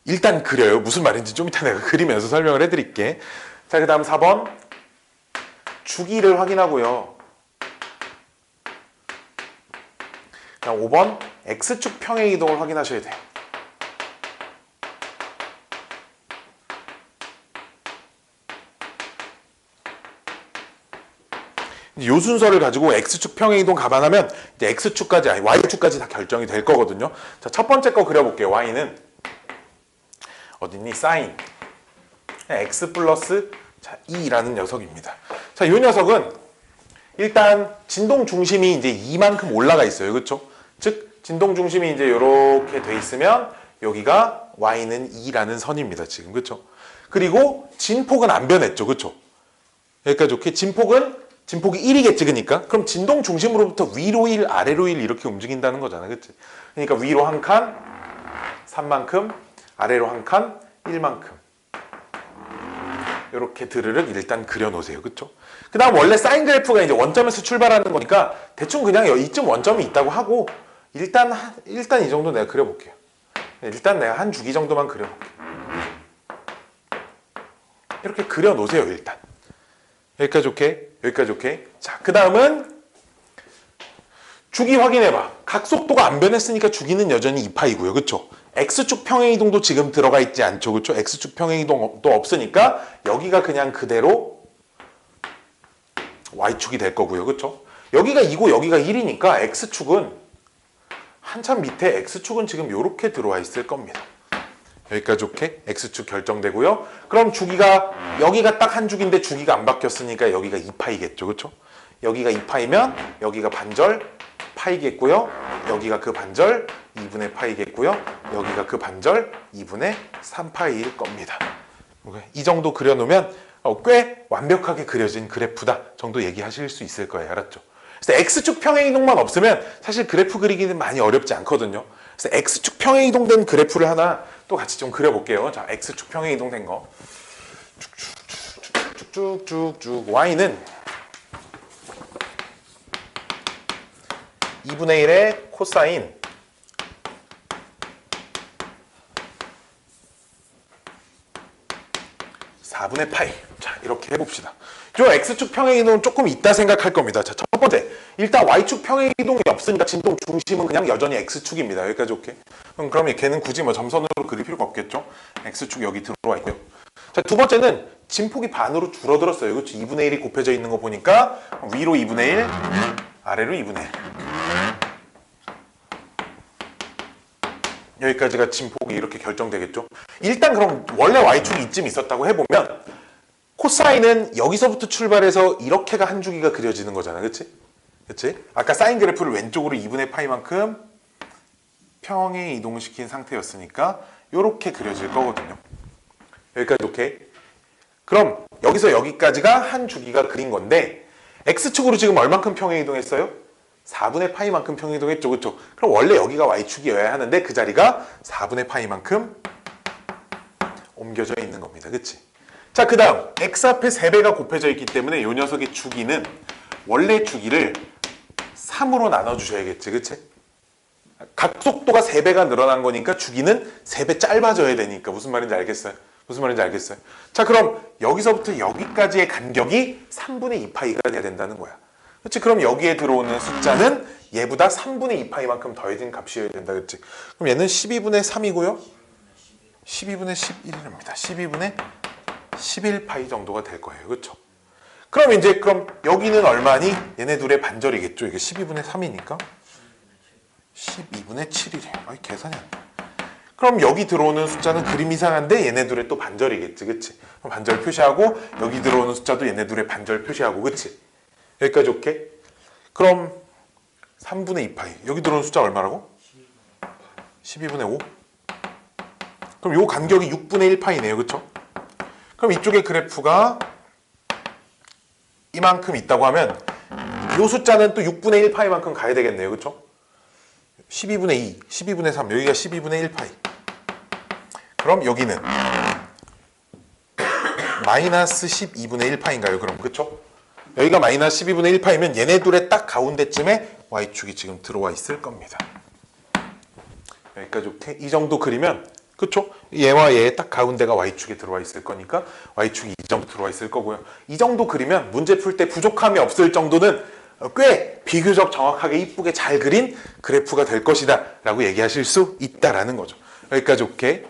일단 그려요. 무슨 말인지 좀 이따 내가 그리면서 설명을 해드릴게. 자, 그 다음 4번 주기를 확인하고요. 그다음 5번 X축 평행 이동을 확인하셔야 돼요. 이 순서를 가지고 X축 평행 이동 감안하면 이제 X축까지 아니 Y축까지 다 결정이 될 거거든요. 자, 첫 번째 거 그려볼게요. Y는 어딨니? 사인 X 플러스 2라는 녀석입니다. 자, 이 녀석은 일단 진동 중심이 이제 2만큼 올라가 있어요. 그렇죠? 즉 진동 중심이 이제 이렇게 돼 있으면 여기가 Y는 2라는 선입니다. 지금 그렇죠? 그리고 진폭은 안 변했죠. 그렇죠? 여기까지 오케이. 진폭이 1이겠지, 그러니까. 그럼 진동 중심으로부터 위로 1, 아래로 1 이렇게 움직인다는 거잖아, 그치? 그러니까 위로 한 칸, 3만큼, 아래로 한 칸, 1만큼. 이렇게 드르륵 일단 그려놓으세요, 그쵸? 그 다음 원래 사인 그래프가 이제 원점에서 출발하는 거니까 대충 그냥 이쯤 원점이 있다고 하고 일단 이 정도 내가 그려볼게요. 일단 내가 한 주기 정도만 그려볼게요. 이렇게 그려놓으세요, 일단. 여기까지 오케이? 여기까지 오케이? 자, 그 다음은 주기 확인해봐. 각속도가 안 변했으니까 주기는 여전히 2파이고요. 그쵸? X축 평행이동도 지금 들어가 있지 않죠. 그쵸? X축 평행이동도 없으니까 여기가 그냥 그대로 Y축이 될 거고요. 그쵸? 여기가 2고 여기가 1이니까 X축은 한참 밑에 X축은 지금 이렇게 들어와 있을 겁니다. 여기까지 오케이? X축 결정되고요. 그럼 주기가 여기가 딱 한 주기인데 주기가 안 바뀌었으니까 여기가 2파이겠죠. 그렇죠? 여기가 2파이면 여기가 반절 파이겠고요. 여기가 그 반절 2분의 파이겠고요. 여기가 그 반절 2분의 3파이일 겁니다. 이 정도 그려놓으면 꽤 완벽하게 그려진 그래프다 정도 얘기하실 수 있을 거예요. 알았죠? 그래서 X축 평행이동만 없으면 사실 그래프 그리기는 많이 어렵지 않거든요. 그래서 X축 평행이동된 그래프를 하나 또 같이 좀 그려볼게요. 자, X축 평행이동된 거. 쭉쭉쭉쭉. Y는 2분의 1의 코사인 4분의 파이. 자, 이렇게 해봅시다. 요 X축 평행이동은 조금 있다 생각할 겁니다. 자, 첫 번째. 일단 Y축 평행이동이 없으니까 진동 중심은 그냥 여전히 X축입니다. 여기까지 오케이? 그럼 걔는 굳이 뭐 점선으로 그릴 필요가 없겠죠? X축 여기 들어와 있고요. 자, 두 번째는 진폭이 반으로 줄어들었어요. 그렇죠? 2분의 1이 곱해져 있는 거 보니까 위로 2분의 1, 아래로 2분의 1. 여기까지가 진폭이 이렇게 결정되겠죠? 일단 그럼 원래 Y축이 이쯤 있었다고 해보면 코사인은 여기서부터 출발해서 이렇게가 한 주기가 그려지는 거잖아. 그치? 그치? 아까 사인 그래프를 왼쪽으로 2분의 파이만큼 평행 이동시킨 상태였으니까 이렇게 그려질 거거든요. 여기까지 오케이? 그럼 여기서 여기까지가 한 주기가 그린 건데 X축으로 지금 얼만큼 평행이동했어요? 4분의 파이만큼 평행이동했죠. 그렇죠? 그럼 원래 여기가 Y축이어야 하는데 그 자리가 4분의 파이만큼 옮겨져 있는 겁니다. 그치? 자, 그 다음 X 앞에 3배가 곱해져 있기 때문에 이 녀석의 주기는 원래 주기를 3으로 나눠주셔야겠지. 그치? 각속도가 3배가 늘어난 거니까 주기는 3배 짧아져야 되니까 무슨 말인지 알겠어요? 무슨 말인지 알겠어요? 자, 그럼 여기서부터 여기까지의 간격이 3분의 2파이가 돼야 된다는 거야. 그렇지? 그럼 여기에 들어오는 숫자는 얘보다 3분의 2파이만큼 더해진 값이어야 된다. 그렇지? 그럼 얘는 12분의 3이고요. 12분의 11입니다. 12분의 11파이 정도가 될 거예요. 그렇죠? 그럼 이제 그럼 여기는 얼마니? 얘네 둘의 반절이겠죠. 이게 12분의 3이니까 12분의 7이래요. 아이, 계산이 안 돼. 그럼 여기 들어오는 숫자는 그림 이상한데 얘네들의 또 반절이겠지. 그치? 그럼 반절 표시하고 여기 들어오는 숫자도 얘네들의 반절 표시하고. 그치? 여기까지 오케이? 그럼 3분의 2파이 여기 들어오는 숫자 얼마라고? 12분의 5. 그럼 요 간격이 6분의 1파이네요. 그쵸? 그럼 이쪽의 그래프가 이만큼 있다고 하면 요 숫자는 또 6분의 1파이만큼 가야 되겠네요. 그쵸? 12분의 2, 12분의 3, 여기가 12분의 1파이. 그럼 여기는 마이너스 12분의 1파인가요? 그럼 그쵸? 여기가 마이너스 12분의 1파이면 얘네 둘의 딱 가운데쯤에 Y축이 지금 들어와 있을 겁니다. 여기까지 오케이? 이 정도 그리면 그쵸? 얘와 얘의 딱 가운데가 Y축에 들어와 있을 거니까 Y축이 이 정도 들어와 있을 거고요. 이 정도 그리면 문제 풀 때 부족함이 없을 정도는 꽤 비교적 정확하게 이쁘게 잘 그린 그래프가 될 것이다 라고 얘기하실 수 있다라는 거죠. 여기까지 오케이?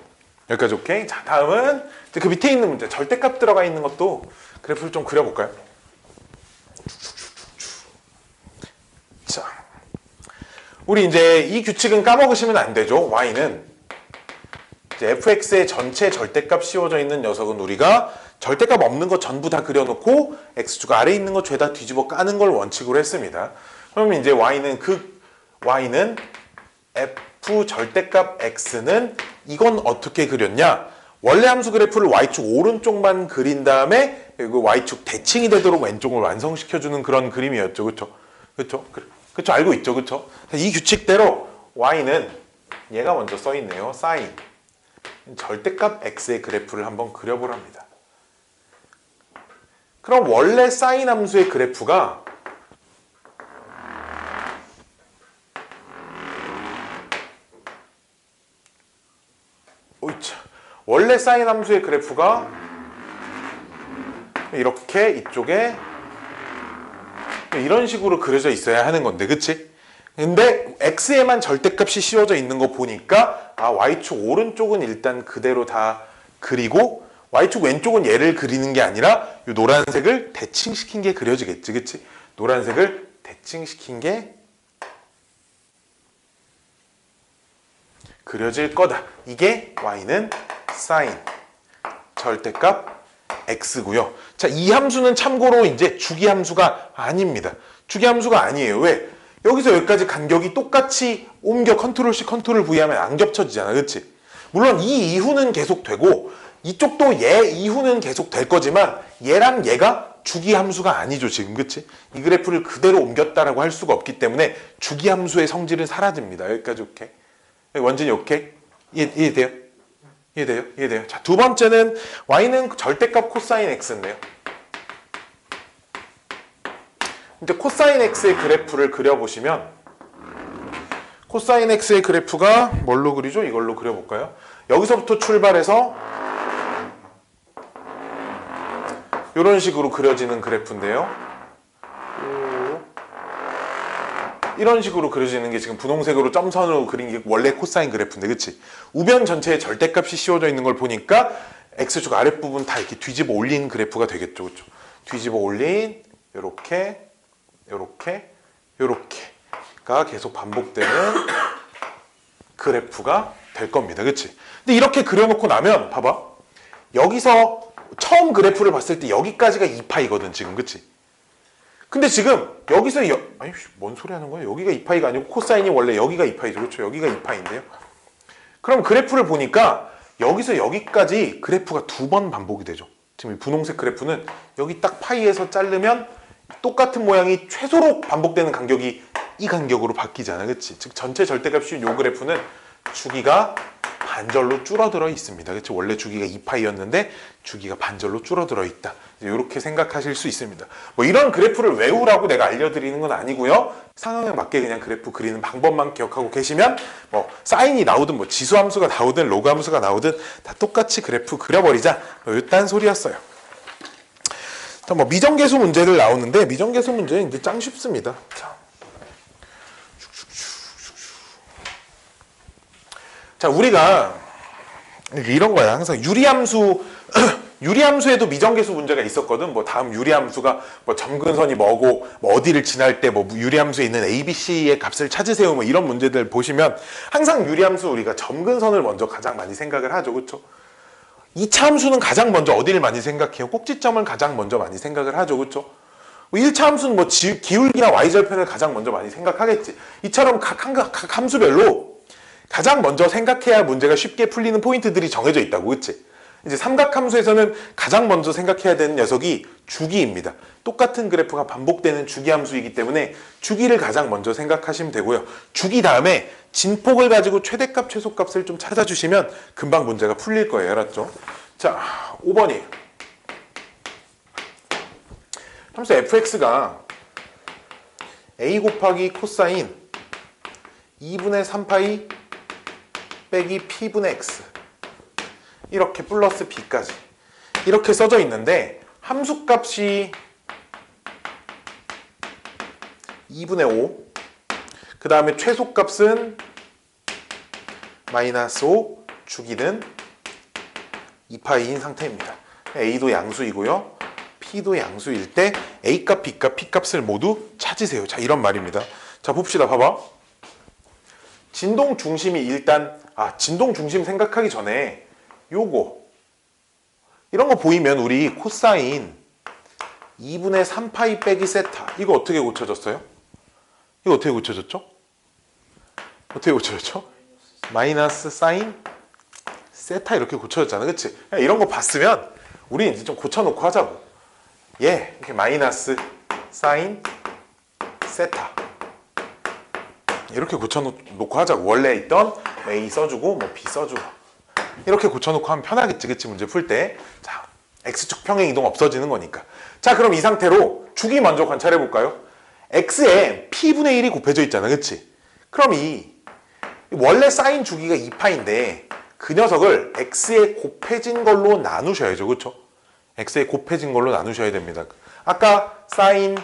여기까지 오케이? 자, 다음은 그 밑에 있는 문제, 절대값 들어가 있는 것도 그래프를 좀 그려볼까요? 자, 우리 이제 이 규칙은 까먹으시면 안 되죠. Y는 이제 fx의 전체 절대값 씌워져 있는 녀석은 우리가 절대값 없는 거 전부 다 그려놓고 x축 아래에 있는 거 죄다 뒤집어 까는 걸 원칙으로 했습니다. 그러면 이제 y는 f 절대값 x는 이건 어떻게 그렸냐? 원래 함수 그래프를 y축 오른쪽만 그린 다음에 그 y축 대칭이 되도록 왼쪽을 완성시켜주는 그런 그림이었죠. 그렇죠? 그렇죠? 그렇죠? 알고 있죠? 그렇죠? 이 규칙대로 y는 얘가 먼저 써 있네요. sin 절대값 x의 그래프를 한번 그려보랍니다. 그럼 원래 sin 함수의 그래프가 원래 sin 함수의 그래프가 이렇게 이쪽에 이런 식으로 그려져 있어야 하는 건데, 그치? 근데 x에만 절대값이 씌워져 있는 거 보니까 y축 오른쪽은 일단 그대로 다 그리고 y축 왼쪽은 얘를 그리는 게 아니라 이 노란색을 대칭시킨 게 그려지겠지, 그치? 노란색을 대칭시킨 게 그려질 거다. 이게 y는 sin 절대값 x고요. 자, 이 함수는 참고로 이제 주기 함수가 아닙니다. 주기 함수가 아니에요. 왜? 여기서 여기까지 간격이 똑같이 옮겨 컨트롤 C 컨트롤 V 하면 안 겹쳐지잖아. 그치? 물론 이 이후는 계속 되고 이쪽도 얘 이후는 계속 될 거지만 얘랑 얘가 주기 함수가 아니죠. 지금 그치? 이 그래프를 그대로 옮겼다라고 할 수가 없기 때문에 주기 함수의 성질은 사라집니다. 여기까지 오케이? 원진이 오케이? 이해돼요? 이해돼요? 이해돼요? 자, 두 번째는 y는 절대값 코사인 x인데요. 이제 코사인 x의 그래프를 그려보시면 코사인 x의 그래프가 뭘로 그리죠? 이걸로 그려볼까요? 여기서부터 출발해서 이런 식으로 그려지는 그래프인데요. 이런 식으로 그려지는 게 지금 분홍색으로 점선으로 그린 게 원래 코사인 그래프인데, 그치? 우변 전체에 절대값이 씌워져 있는 걸 보니까 x축 아랫부분 다 이렇게 뒤집어 올린 그래프가 되겠죠, 그쵸? 뒤집어 올린 요렇게 요렇게가 계속 반복되는 그래프가 될 겁니다. 그치? 근데 이렇게 그려놓고 나면 봐봐. 여기서 처음 그래프를 봤을 때 여기까지가 2파이거든 지금. 그치? 근데 지금 여기서 아니 뭔 소리 하는 거야? 여기가 2파이가 아니고 코사인이 원래 여기가 2파이죠. 그렇죠? 여기가 2파이인데요. 그럼 그래프를 보니까 여기서 여기까지 그래프가 2번 반복이 되죠. 지금 이 분홍색 그래프는 여기 딱 파이에서 자르면 똑같은 모양이 최소로 반복되는 간격이 이 간격으로 바뀌잖아, 그치? 즉 전체 절대값인 요 그래프는 주기가 반절로 줄어들어 있습니다. 그치? 원래 주기가 2파이였는데 주기가 반절로 줄어들어 있다. 이렇게 생각하실 수 있습니다. 뭐 이런 그래프를 외우라고 내가 알려드리는 건 아니고요. 상황에 맞게 그냥 그래프 그리는 방법만 기억하고 계시면 뭐 사인이 나오든 뭐 지수함수가 나오든 로그함수가 나오든 다 똑같이 그래프 그려버리자. 뭐 이딴 소리였어요. 자, 뭐 미정계수 문제들 나오는데 미정계수 문제는 이제 짱 쉽습니다. 자, 우리가 이런 거야. 항상 유리함수 유리함수에도 미정계수 문제가 있었거든. 뭐 다음 유리함수가 뭐 점근선이 뭐고 뭐 어디를 지날 때 뭐 유리함수에 있는 A, B, C의 값을 찾으세요. 뭐 이런 문제들 보시면 항상 유리함수 우리가 점근선을 먼저 가장 많이 생각을 하죠. 그렇죠? 2차 함수는 가장 먼저 어디를 많이 생각해요? 꼭지점을 가장 먼저 많이 생각을 하죠. 그렇죠? 1차 함수는 뭐 기울기나 y절편을 가장 먼저 많이 생각하겠지. 이처럼 각 함수별로 가장 먼저 생각해야 문제가 쉽게 풀리는 포인트들이 정해져 있다고, 그치? 이제 삼각함수에서는 가장 먼저 생각해야 되는 녀석이 주기입니다. 똑같은 그래프가 반복되는 주기함수이기 때문에 주기를 가장 먼저 생각하시면 되고요. 주기 다음에 진폭을 가지고 최대값, 최소값을 좀 찾아주시면 금방 문제가 풀릴 거예요. 알았죠? 자, 5번이에요. 함수 fx가 a 곱하기 코사인 2분의 3파이 빼기 p분의 x 이렇게 플러스 b까지 이렇게 써져 있는데 함수값이 2분의 5 그 다음에 최소값은 마이너스 5 주기는 2파이인 상태입니다. a도 양수이고요. p도 양수일 때 a값, b값, p값을 모두 찾으세요. 자, 이런 말입니다. 자, 봅시다. 봐봐. 진동 중심이 일단 진동 중심 생각하기 전에 요거 이런 거 보이면 우리 코사인 2분의 3파이 빼기 세타 이거 어떻게 고쳐졌어요? 이거 어떻게 고쳐졌죠? 어떻게 고쳐졌죠? 마이너스 사인 세타 이렇게 고쳐졌잖아. 그치? 이런 거 봤으면 우리 이제 좀 고쳐놓고 하자고. 이렇게 마이너스 사인 세타 이렇게 고쳐놓고 하자고. 원래 있던 A 써주고 뭐 B 써주고 이렇게 고쳐놓고 하면 편하겠지, 그치? 문제 풀 때. 자, X축 평행 이동 없어지는 거니까. 자, 그럼 이 상태로 주기 먼저 관찰해 볼까요? X에 P분의 1이 곱해져 있잖아, 그치? 그럼 이 원래 사인 주기가 2파인데 그 녀석을 X에 곱해진 걸로 나누셔야죠, 그쵸? X에 곱해진 걸로 나누셔야 됩니다. 아까 사인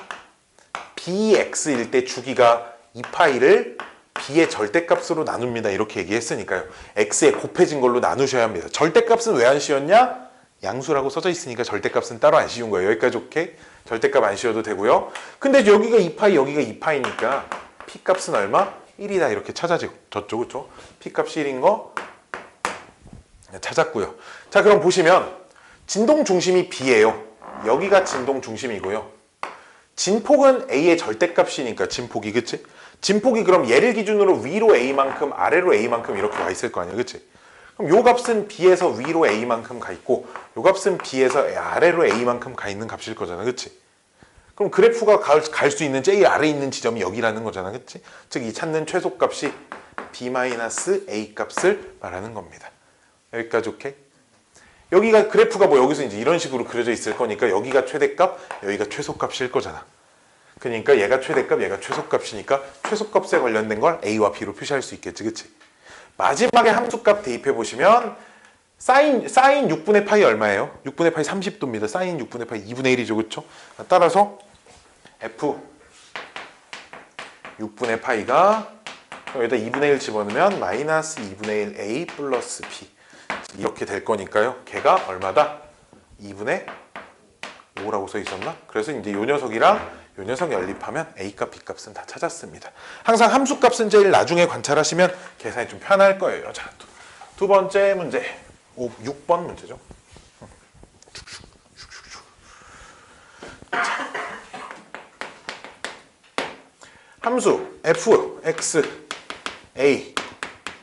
BX일 때 주기가 2파이를 b의 절대값으로 나눕니다. 이렇게 얘기했으니까요. x에 곱해진 걸로 나누셔야 합니다. 절대값은 왜 안 씌웠냐? 양수라고 써져 있으니까 절대값은 따로 안 씌운 거예요. 여기까지 오케이? 절대값 안 씌워도 되고요. 근데 여기가 2파이, 여기가 2파이니까 p값은 얼마? 1이다. 이렇게 찾아지고 졌죠, 그렇죠? p값이 1인 거 찾았고요. 자, 그럼 보시면 진동 중심이 b예요. 여기가 진동 중심이고요. 진폭은 a의 절대값이니까 진폭이, 그치? 진폭이 그럼 얘를 기준으로 위로 a만큼 아래로 a만큼 이렇게 와 있을 거 아니야, 그치? 그럼 요 값은 b에서 위로 a만큼 가 있고 요 값은 b에서 아래로 a만큼 가 있는 값일 거잖아, 그치? 그럼 그래프가 갈 수 있는 제일 아래에 있는 지점이 여기라는 거잖아, 그치? 즉 이 찾는 최소값이 b-a 값을 말하는 겁니다. 여기까지 오케이? 여기가 그래프가 뭐 여기서 이제 이런 식으로 그려져 있을 거니까 여기가 최대값, 여기가 최소값일 거잖아. 그러니까 얘가 최대값, 얘가 최소값이니까 최소값에 관련된 걸 a와 b로 표시할 수 있겠지, 그치? 마지막에 함수값 대입해 보시면 사인 6분의 파이 얼마예요? 6분의 파이 30도입니다. 사인 6분의 파이 2분의 1이죠, 그쵸? 따라서 f 6분의 파이가 여기다 2분의 1 집어넣으면 마이너스 2분의 1 a 플러스 b 이렇게 될 거니까요. 걔가 얼마다? 2분의 5라고 써 있었나? 그래서 이제 요 녀석이랑 요 녀석 연립하면 A값, B값은 다 찾았습니다. 항상 함수값은 제일 나중에 관찰하시면 계산이 좀 편할 거예요. 자, 두 번째 문제. 6번 문제죠. 자, 함수 f, x, a,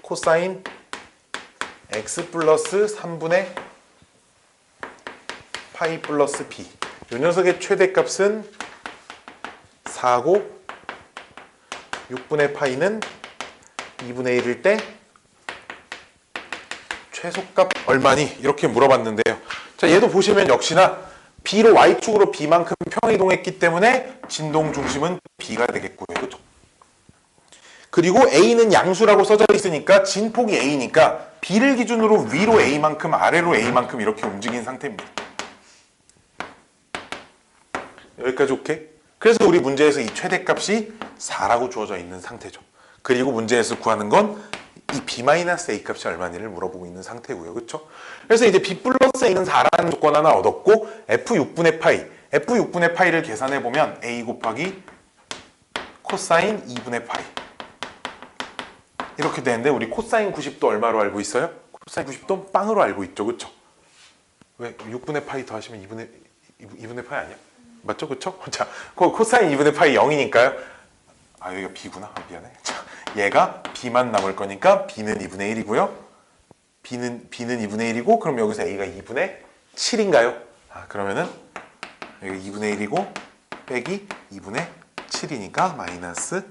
코사인 x 플러스 3분의 파이 플러스 b. 이 녀석의 최대값은 4고 6분의 파이는 2분의 1일 때 최소값 얼마니? 이렇게 물어봤는데요. 자, 얘도 보시면 역시나 b로 y축으로 b만큼 평이동했기 때문에 진동 중심은 b가 되겠고요. 그렇죠? 그리고 a는 양수라고 써져 있으니까 진폭이 a니까 b를 기준으로 위로 a만큼 아래로 a만큼 이렇게 움직인 상태입니다. 여기까지 오케이? 그래서 우리 문제에서 이 최대값이 4라고 주어져 있는 상태죠. 그리고 문제에서 구하는 건 이 b-a 값이 얼마니를 물어보고 있는 상태고요. 그렇죠? 그래서 이제 b 플러스 a는 4라는 조건 하나 얻었고 f6분의 파이, f6분의 파이를 계산해 보면 a 곱하기 코사인 2분의 파이 이렇게 되는데 우리 코사인 90도 얼마로 알고 있어요? 코사인 90도 빵으로 알고 있죠. 그렇죠? 왜 6분의 파이 더하시면 2분의 파이 아니야? 맞죠? 그렇죠? 자, 코사인 2분의 파이 0이니까요. 아, 여기가 b구나. 미안해. 자, 얘가 b만 남을 거니까 b는 2분의 1이고요. b는 2분의 1이고 그럼 여기서 a가 2분의 7인가요? 아, 그러면은 여기 2분의 1이고 빼기 2분의 7이니까 마이너스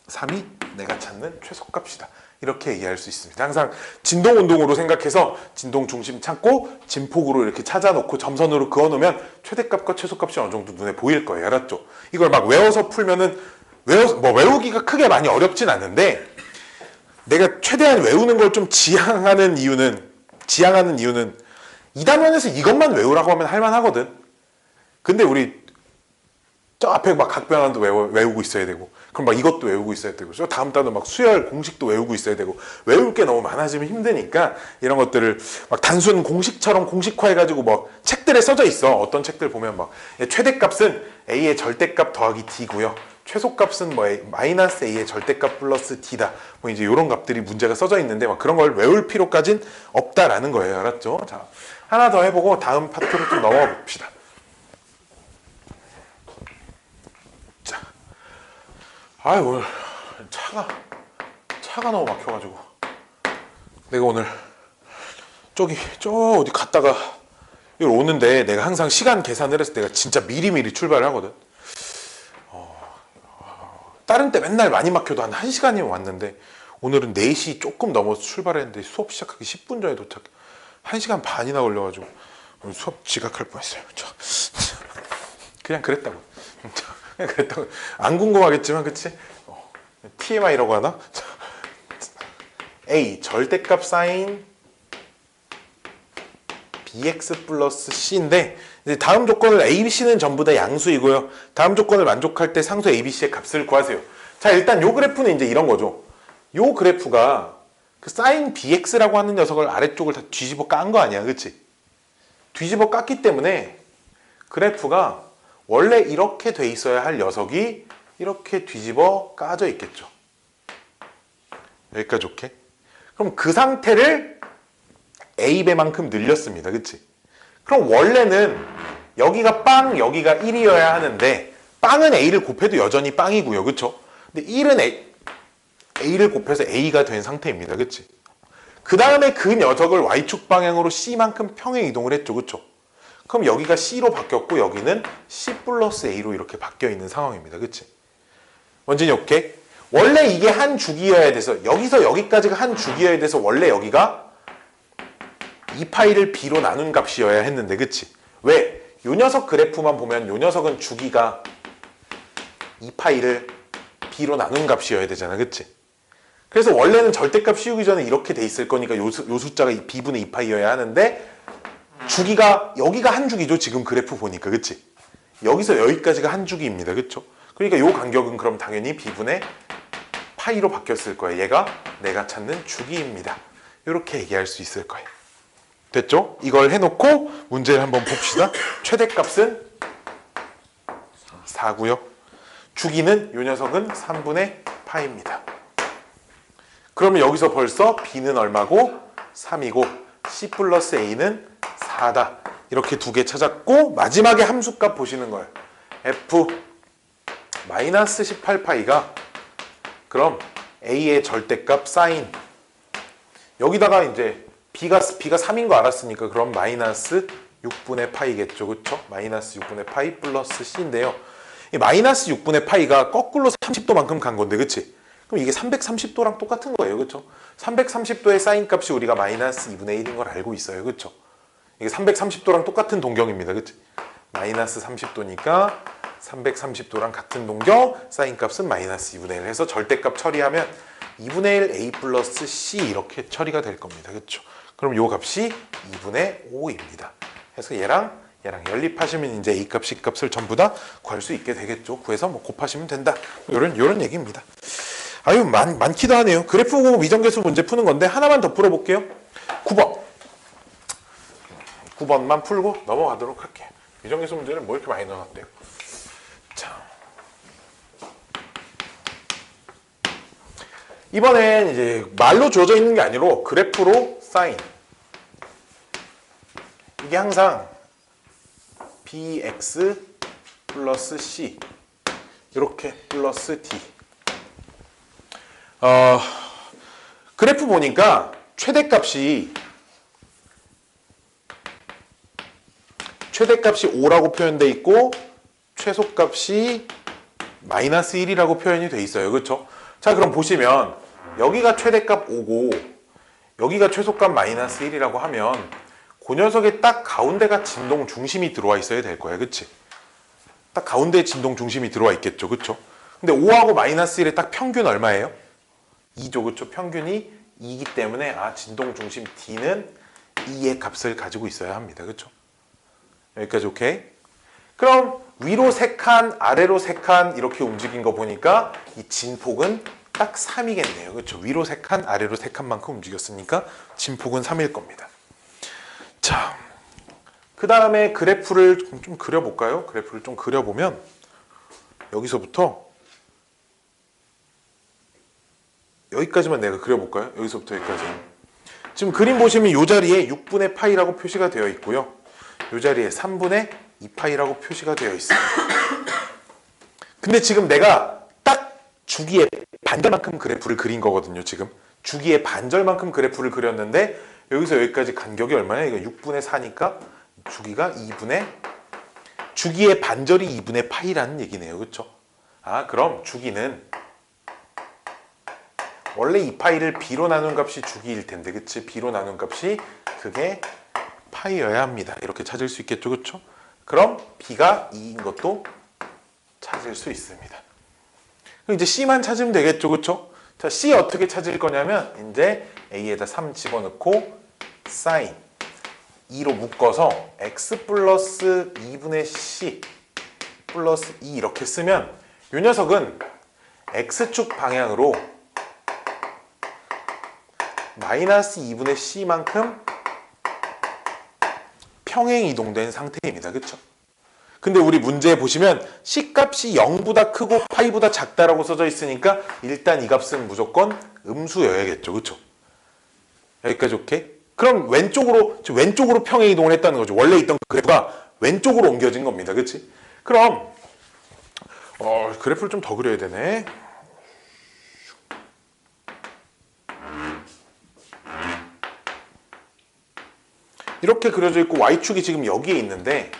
3이 내가 찾는 최소값이다. 이렇게 얘기할 수 있습니다. 항상 진동 운동으로 생각해서 진동 중심 찾고 진폭으로 이렇게 찾아놓고 점선으로 그어놓으면 최대값과 최소값이 어느 정도 눈에 보일 거예요. 알았죠? 이걸 막 외워서 풀면은 외우기가 크게 많이 어렵진 않은데 내가 최대한 외우는 걸 좀 지향하는 이유는 이 단원에서 이것만 외우라고 하면 할만하거든. 근데 우리 저 앞에 막 각변환도 외우고 있어야 되고 그럼 막 이것도 외우고 있어야 되고 저 다음 단원 막 수열 공식도 외우고 있어야 되고 외울 게 너무 많아지면 힘드니까 이런 것들을 막 단순 공식처럼 공식화해가지고 뭐 책들에 써져 있어. 어떤 책들 보면 막 최대값은 a의 절대값 더하기 d고요. 최소값은 뭐 마이너스 a의 절대값 플러스 d다. 뭐 이제 이런 값들이 문제가 써져 있는데 막 그런 걸 외울 필요까진 없다라는 거예요. 알았죠? 자, 하나 더 해보고 다음 파트로 좀 넘어가 봅시다. 자, 오늘 차가 너무 막혀가지고 내가 오늘 저 어디 갔다가 여기 오는데 내가 항상 시간 계산을 해서 내가 진짜 미리미리 출발을 하거든. 다른 때 맨날 많이 막혀도 한 1시간이면 왔는데 오늘은 4시 조금 넘어서 출발했는데 수업 시작하기 10분 전에 도착. 1시간 반이나 걸려가지고 오늘 수업 지각할 뻔했어요. 그냥 그랬다고. 안 궁금하겠지만 그치? TMI라고 하나? A 절대값 사인 bx 플러스 c인데 이제 다음 조건을 a, b, c는 전부 다 양수이고요. 다음 조건을 만족할 때 상수 a, b, c의 값을 구하세요. 자, 일단 요 그래프는 이제 이런 거죠. 요 그래프가 그 사인 bx라고 하는 녀석을 아래쪽을 다 뒤집어 깐 거 아니야, 그치? 뒤집어 깠기 때문에 그래프가 원래 이렇게 돼 있어야 할 녀석이 이렇게 뒤집어 까져 있겠죠. 여기까지 오케이? 그럼 그 상태를 a배만큼 늘렸습니다. 그치? 그럼 원래는 여기가 빵, 여기가 1이어야 하는데 빵은 a를 곱해도 여전히 빵이고요. 그쵸? 근데 1은 a를 곱해서 a가 된 상태입니다. 그치? 그 다음에 그 녀석을 y축 방향으로 c만큼 평행 이동을 했죠. 그쵸? 그럼 여기가 c로 바뀌었고 여기는 c 플러스 a로 이렇게 바뀌어 있는 상황입니다. 그치? 원진이 오케이? 원래 이게 한 주기여야 돼서 여기서 여기까지가 한 주기여야 돼서 원래 여기가 2파이를 b로 나눈 값이어야 했는데 그치? 왜? 요 녀석 그래프만 보면 요 녀석은 주기가 2파이를 b로 나눈 값이어야 되잖아. 그치? 그래서 원래는 절대값 씌우기 전에 이렇게 돼 있을 거니까 요 숫자가 b분의 2파이여야 하는데 주기가 여기가 한 주기죠. 지금 그래프 보니까. 그치? 여기서 여기까지가 한 주기입니다. 그쵸? 그러니까 요 간격은 그럼 당연히 b분의 파이로 바뀌었을 거예요. 얘가 내가 찾는 주기입니다. 이렇게 얘기할 수 있을 거예요. 됐죠? 이걸 해놓고 문제를 한번 봅시다. 최대값은 4고요. 주기는 요 녀석은 3분의 파입니다. 그러면 여기서 벌써 b는 얼마고? 3이고 c 플러스 a는 4다. 이렇게 두 개 찾았고 마지막에 함수값 보시는 거예요. f 마이너스 18파이가 그럼 a의 절대값 사인 여기다가 이제 b가 3인 거 알았으니까 그럼 마이너스 6분의 파이겠죠. 그쵸? 마이너스 6분의 파이 플러스 c인데요. 이 마이너스 6분의 파이가 거꾸로 30도만큼 간 건데, 그치? 그럼 이게 330도랑 똑같은 거예요. 그쵸? 330도의 사인 값이 우리가 마이너스 2분의 1인 걸 알고 있어요. 그쵸? 이게 330도랑 똑같은 동경입니다. 그치? 마이너스 30도니까 330도랑 같은 동경, 사인 값은 마이너스 2분의 1 해서 절대값 처리하면 2분의 1 a 플러스 c 이렇게 처리가 될 겁니다. 그쵸? 그럼 요 값이 2분의 5입니다. 그래서 얘랑 연립하시면 이제 a 값, c 값을 전부 다 구할 수 있게 되겠죠. 구해서 뭐 곱하시면 된다. 요런 얘기입니다. 아유, 많기도 하네요. 그래프 보고 미정계수 문제 푸는 건데 하나만 더 풀어볼게요. 9번만 풀고 넘어가도록 할게요. 미정계수 문제는 뭐 이렇게 많이 넣어놨대요. 자, 이번엔 이제 말로 주어져 있는 게 아니로 그래프로 사인. 이게 항상 bx 플러스 c 이렇게 플러스 d. 그래프 보니까 최대값이 5라고 표현되어 있고 최소값이 마이너스 1이라고 표현이 되어 있어요. 그렇죠? 자, 그럼 보시면 여기가 최대값 5고 여기가 최소값 마이너스 1이라고 하면 그 녀석의 딱 가운데가 진동 중심이 들어와 있어야 될 거예요. 그치? 딱 가운데에 진동 중심이 들어와 있겠죠. 그쵸? 근데 5하고 마이너스 1의 딱 평균 얼마예요? 2죠. 그쵸? 평균이 2이기 때문에 진동 중심 D는 2의 값을 가지고 있어야 합니다. 그쵸? 여기까지 오케이? 그럼 위로 3칸, 아래로 3칸 이렇게 움직인 거 보니까 이 진폭은 딱 3이겠네요. 그쵸? 위로 3칸, 아래로 3칸만큼 움직였으니까 진폭은 3일 겁니다. 자, 그 다음에 그래프를 좀 그려볼까요? 그래프를 좀 그려보면 여기서부터 여기까지만 내가 그려볼까요? 여기서부터 여기까지. 지금 그림 보시면 이 자리에 6분의 파이라고 표시가 되어 있고요. 이 자리에 3분의 2파이라고 표시가 되어 있어요. 근데 지금 내가 딱 주기의 반절만큼 그래프를 그린 거거든요. 지금 주기의 반절만큼 그래프를 그렸는데 여기서 여기까지 간격이 얼마냐? 이거 6분의 4니까 주기가 주기의 반절이 2분의 파이라는 얘기네요. 그렇죠? 그럼 주기는 원래 2파이를 b로 나눈 값이 주기일 텐데, 그치? b로 나눈 값이 그게 파이여야 합니다. 이렇게 찾을 수 있겠죠. 그렇죠? 그럼 b가 2인 것도 찾을 수 있습니다. 그럼 이제 c만 찾으면 되겠죠. 그렇죠? 자, c 어떻게 찾을 거냐면 이제 a에다 3 집어넣고 사인 2로 묶어서 x 플러스 2분의 c 플러스 2 이렇게 쓰면 이 녀석은 x축 방향으로 마이너스 2분의 c만큼 평행 이동된 상태입니다. 그쵸? 근데 우리 문제에 보시면 c 값이 0보다 크고 파이보다 작다라고 써져 있으니까 일단 이 값은 무조건 음수여야겠죠. 그쵸? 여기까지 오케이? 그럼 왼쪽으로 평행 이동을 했다는 거죠. 원래 있던 그래프가 왼쪽으로 옮겨진 겁니다. 그치? 그럼 그래프를 좀 더 그려야 되네. 이렇게 그려져 있고 y축이 지금 여기에 있는데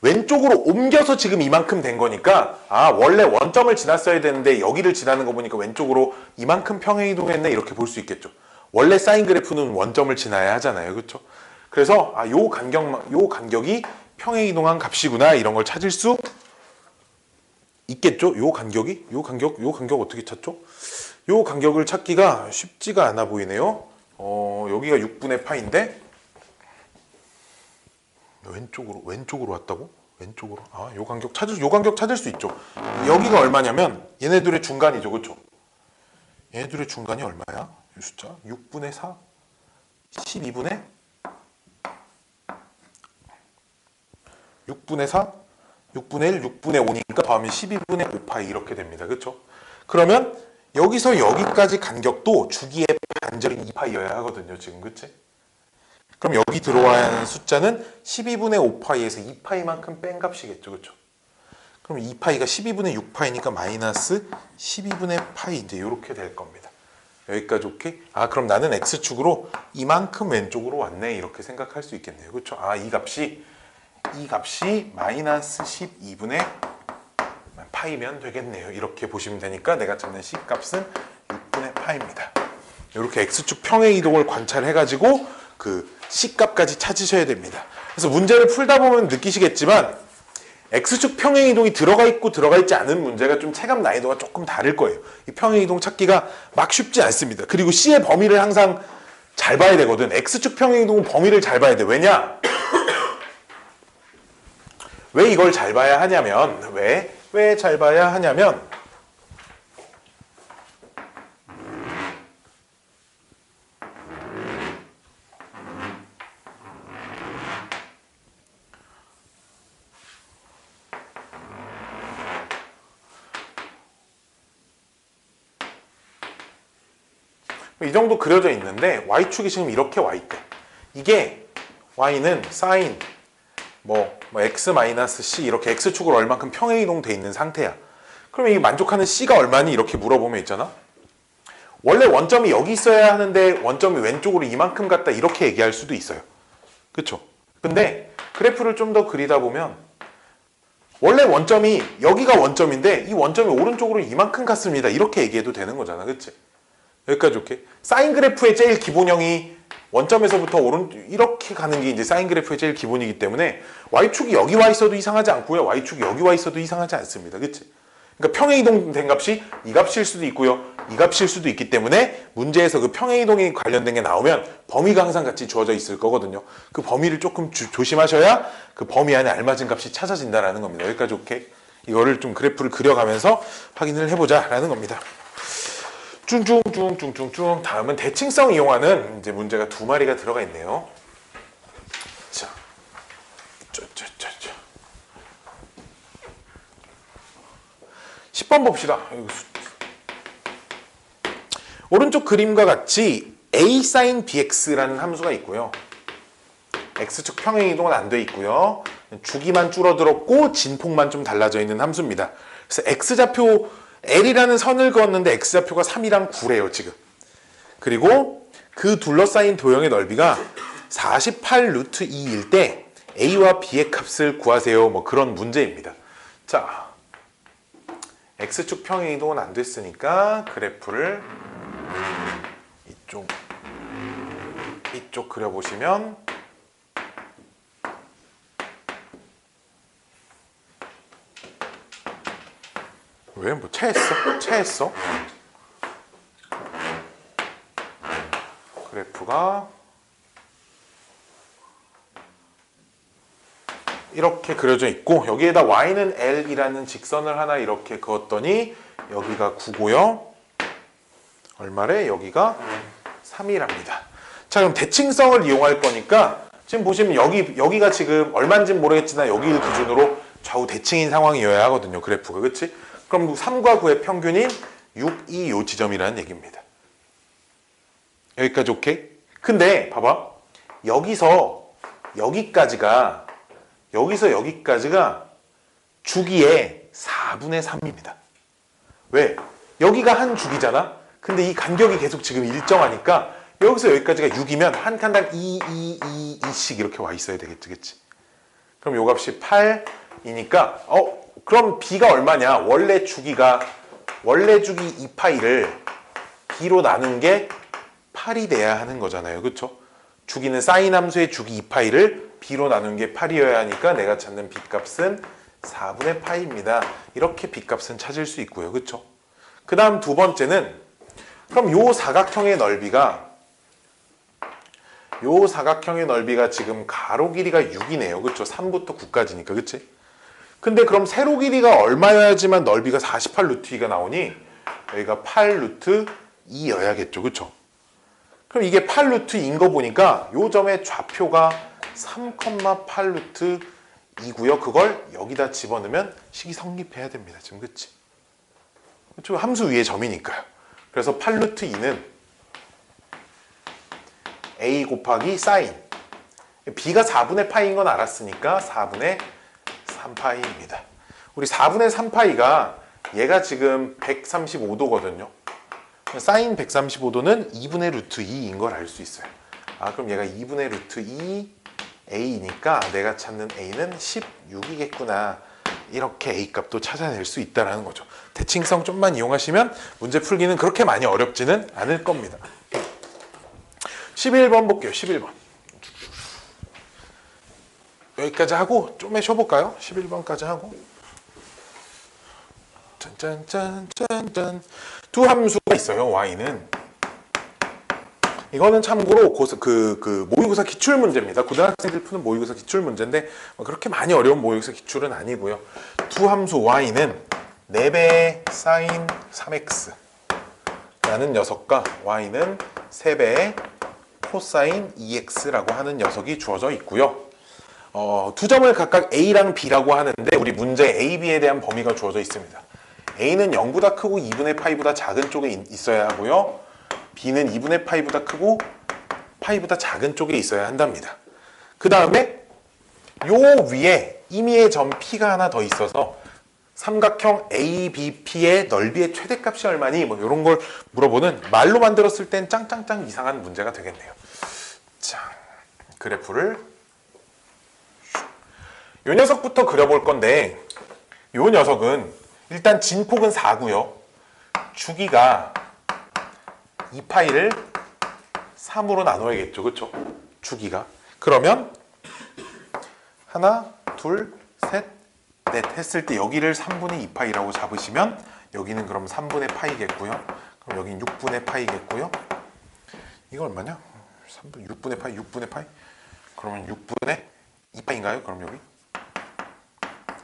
왼쪽으로 옮겨서 지금 이만큼 된 거니까 원래 원점을 지났어야 되는데 여기를 지나는 거 보니까 왼쪽으로 이만큼 평행 이동했네 이렇게 볼 수 있겠죠. 원래 사인 그래프는 원점을 지나야 하잖아요. 그렇죠? 그래서 요 간격이 평행 이동한 값이구나 이런 걸 찾을 수 있겠죠. 요 간격 어떻게 찾죠? 요 간격을 찾기가 쉽지가 않아 보이네요. 여기가 6분의 파인데 왼쪽으로 왔다고? 왼쪽으로. 요 간격 찾을 수 있죠. 여기가 얼마냐면 얘네들의 중간이죠. 그렇죠? 얘네들의 중간이 얼마야? 이 숫자 6분의 4 12분의 6분의 4 6분의 1 6분의 5니까 더하면 12분의 5파이 이렇게 됩니다. 그렇죠? 그러면 여기서 여기까지 간격도 주기의 반절인 2파이여야 하거든요. 지금 그치? 그럼 여기 들어와야 하는 숫자는 12분의 5파이에서 2파이만큼 뺀 값이겠죠. 그렇죠? 그럼 2파이가 12분의 6파이니까 마이너스 12분의 파이 이제 이렇게 될 겁니다. 여기까지 오케이? 아, 그럼 나는 X축으로 이만큼 왼쪽으로 왔네. 이렇게 생각할 수 있겠네요. 그렇죠? 아, 이 값이 마이너스 12분의 파이면 되겠네요. 이렇게 보시면 되니까 내가 찾는 C 값은 6분의 파입니다. 이렇게 X축 평행 이동을 관찰해가지고 그 C 값까지 찾으셔야 됩니다. 그래서 문제를 풀다 보면 느끼시겠지만 X축 평행 이동이 들어가 있고 들어가 있지 않은 문제가 좀 체감 난이도가 조금 다를 거예요. 이 평행 이동 찾기가 막 쉽지 않습니다. 그리고 C의 범위를 항상 잘 봐야 되거든. X축 평행 이동은 범위를 잘 봐야 돼. 왜냐? 왜 이걸 잘 봐야 하냐면 왜 잘 봐야 하냐면 이 정도 그려져 있는데 y축이 지금 이렇게 와 있대. 이게 y는 사인 x-c 이렇게 x축으로 얼만큼 평행이동 돼 있는 상태야. 그러면 이 만족하는 c가 얼마니? 이렇게 물어보면 있잖아. 원래 원점이 여기 있어야 하는데 원점이 왼쪽으로 이만큼 갔다 이렇게 얘기할 수도 있어요. 그쵸? 근데 그래프를 좀 더 그리다 보면 원래 원점이 여기가 원점인데 이 원점이 오른쪽으로 이만큼 갔습니다. 이렇게 얘기해도 되는 거잖아. 그치? 여기까지 오케이? 사인 그래프의 제일 기본형이 원점에서부터 이렇게 가는 게 이제 사인 그래프의 제일 기본이기 때문에 y축이 여기 와 있어도 이상하지 않고요. y축이 여기 와 있어도 이상하지 않습니다. 그치? 그러니까 평행이동된 값이 이 값일 수도 있고요. 이 값일 수도 있기 때문에 문제에서 그 평행이동에 관련된 게 나오면 범위가 항상 같이 주어져 있을 거거든요. 그 범위를 조금 조심하셔야 그 범위 안에 알맞은 값이 찾아진다라는 겁니다. 여기까지 오케이? 이거를 좀 그래프를 그려가면서 확인을 해보자라는 겁니다. 쭝쭝쭝쭝쭝쭝. 다음은 대칭성 이용하는 이제 문제가 두 마리가 들어가 있네요. 자, 10번 봅시다. 오른쪽 그림과 같이 a sin bx라는 함수가 있고요. x축 평행 이동은 안 돼 있고요. 주기만 줄어들었고 진폭만 좀 달라져 있는 함수입니다. 그래서 x좌표 L이라는 선을 그었는데 x좌표가 3이랑 9래요 지금. 그리고 그 둘러싸인 도형의 넓이가 48 루트 2일 때 a와 b의 값을 구하세요. 뭐 그런 문제입니다. 자, x축 평행 이동은 안 됐으니까 그래프를 이쪽 그려보시면 왜 뭐 체했어? 그래프가 이렇게 그려져 있고 여기에다 y는 l이라는 직선을 하나 이렇게 그었더니 여기가 9고요. 얼마래? 여기가 3이랍니다. 자, 그럼 대칭성을 이용할 거니까 지금 보시면 여기가 지금 얼마인지는 모르겠지만 여기를 기준으로 좌우 대칭인 상황이어야 하거든요. 그래프가. 그치? 그럼 3과 9의 평균인 6, 2 요 지점이라는 얘기입니다. 여기까지 오케이? 근데 봐봐. 여기서 여기까지가 주기의 4분의 3입니다. 왜? 여기가 한 주기잖아? 근데 이 간격이 계속 지금 일정하니까 여기서 여기까지가 6이면 한 칸당 2씩 이렇게 와 있어야 되겠지, 그치? 그럼 요 값이 8이니까 그럼 b가 얼마냐? 원래 주기 2파이를 b로 나눈 게 8이 돼야 하는 거잖아요. 그쵸? 주기는 사인 함수의 주기 2파이를 b로 나눈 게 8이어야 하니까 내가 찾는 b값은 4분의 파이입니다. 이렇게 b값은 찾을 수 있고요. 그쵸? 그 다음 두 번째는 그럼 요 사각형의 넓이가 지금 가로 길이가 6이네요. 그쵸? 3부터 9까지니까. 그치? 근데 그럼 세로 길이가 얼마여야지만 넓이가 48 루트 2가 나오니 여기가 8 루트 2여야겠죠. 그쵸? 그럼 이게 8 루트 2인 거 보니까 요 점의 좌표가 3,8 루트 2고요. 그걸 여기다 집어넣으면 식이 성립해야 됩니다. 지금 그치? 그쵸? 함수 위의 점이니까요. 그래서 8 루트 2는 a 곱하기 사인 b가 4분의 파이인 건 알았으니까 4분의 3파이입니다. 우리 4분의 3파이가 얘가 지금 135도거든요. 사인 135도는 2분의 루트 2인 걸 알 수 있어요. 아, 그럼 얘가 2분의 루트 2 A니까 내가 찾는 A는 16이겠구나. 이렇게 A 값도 찾아낼 수 있다는 거죠. 대칭성 좀만 이용하시면 문제 풀기는 그렇게 많이 어렵지는 않을 겁니다. 11번 볼게요. 11번. 여기까지 하고 좀 쉬어볼까요? 11번까지 하고. 짠짠짠짠짠. 두 함수가 있어요. y는. 이거는 참고로 모의고사 기출 문제입니다. 고등학생들 푸는 모의고사 기출 문제인데 그렇게 많이 어려운 모의고사 기출은 아니고요. 두 함수 y는 4배 사인 3x 라는 녀석과 y는 3배의 코사인 2x라고 하는 녀석이 주어져 있고요. 두 점을 각각 a랑 b라고 하는데 우리 문제에 a, b에 대한 범위가 주어져 있습니다. a는 0보다 크고 2분의 파이보다 작은 쪽에 있어야 하고요. b는 2분의 파이보다 크고 파이보다 작은 쪽에 있어야 한답니다. 그 다음에 요 위에 임의의 점 p가 하나 더 있어서 삼각형 ABP의 넓이의 최대값이 얼마니? 뭐 이런 걸 물어보는 말로 만들었을 땐 짱짱짱 이상한 문제가 되겠네요. 자, 그래프를 요 녀석부터 그려볼 건데 요 녀석은 일단 진폭은 4고요. 주기가 2파이를 3으로 나눠야겠죠. 그렇죠? 주기가. 그러면 하나, 둘, 셋, 넷 했을 때 여기를 3분의 2파이라고 잡으시면 여기는 그럼 3분의 파이겠고요. 그럼 여기는 6분의 파이겠고요. 이거 얼마냐? 3분 6분의 파이, 6분의 파이? 그러면 6분의 2파인가요? 그럼 여기?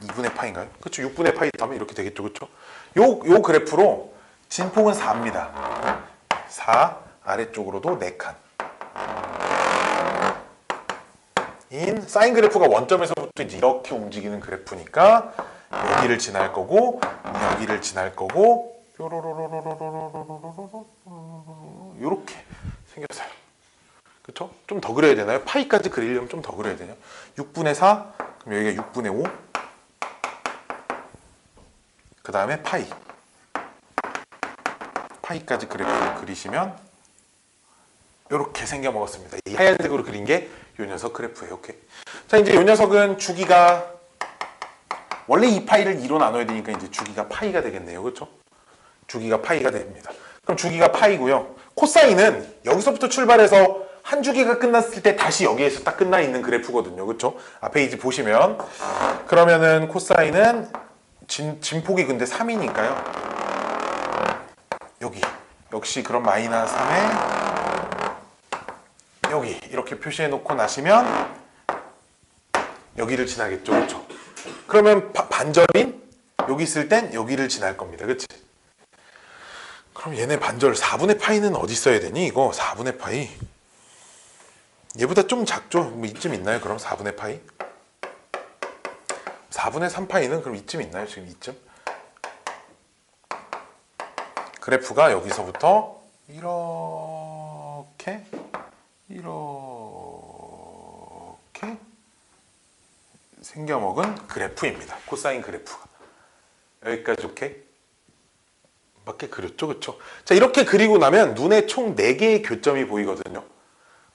2분의 파인가요? 그렇죠. 6분의 파이 하면 이렇게 되겠죠. 그렇죠? 요 그래프로 진폭은 4입니다. 4, 아래쪽으로도 4칸. 인 사인 그래프가 원점에서부터 이제 이렇게 움직이는 그래프니까 여기를 지날 거고 여기를 지날 거고 요렇게 생겼어요. 그쵸? 좀 더 그려야 되나요? 파이까지 그리려면 좀 더 그려야 되냐? 6분의 4, 그럼 여기가 6분의 5, 그 다음에 파이까지 그래프를 그리시면 이렇게 생겨 먹었습니다. 이 하얀색으로 그린 게 이 녀석 그래프예요. 오케이. 자, 이제 이 녀석은 주기가 원래 2파이를 2로 나눠야 되니까 이제 주기가 파이가 되겠네요. 그렇죠? 주기가 파이가 됩니다. 그럼 주기가 파이고요. 코사인은 여기서부터 출발해서 한 주기가 끝났을 때 다시 여기에서 딱 끝나 있는 그래프거든요. 그렇죠? 앞에 이제 보시면 그러면은 코사인은 진폭이 근데 3이니까요. 여기 역시 그럼 마이너스 3에 여기 이렇게 표시해 놓고 나시면 여기를 지나겠죠. 그렇죠? 그러면 반절인 여기 있을 땐 여기를 지날 겁니다. 그치? 그럼 얘네 반절 4분의 파이는 어디 써야 되니? 이거 4분의 파이 얘보다 좀 작죠? 뭐 이쯤 있나요? 그럼 4분의 파이? 4분의 3파이는 그럼 이쯤 있나요? 지금 이쯤? 그래프가 여기서부터 이렇게 생겨먹은 그래프입니다. 코사인 그래프가. 여기까지 오케이? 맞게 그렸죠? 그쵸? 자, 이렇게 그리고 나면 눈에 총 4개의 교점이 보이거든요.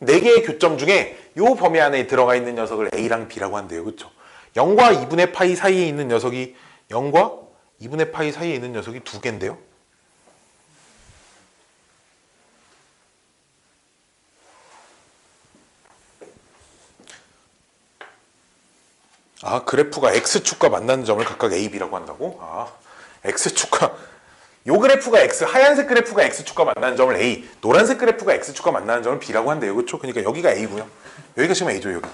4개의 교점 중에 이 범위 안에 들어가 있는 녀석을 A랑 B라고 한대요. 그쵸? 0과 2분의 파이 사이에 있는 녀석이 0과 2분의 파이 사이에 있는 녀석이 2개인데요. 아, 그래프가 X축과 만나는 점을 각각 A, B라고 한다고? 아, X축과 요 그래프가 X, 하얀색 그래프가 X축과 만나는 점을 A, 노란색 그래프가 X축과 만나는 점을 B라고 한대요. 그렇죠? 그러니까 여기가 A고요. 여기가 지금 A죠, 여기.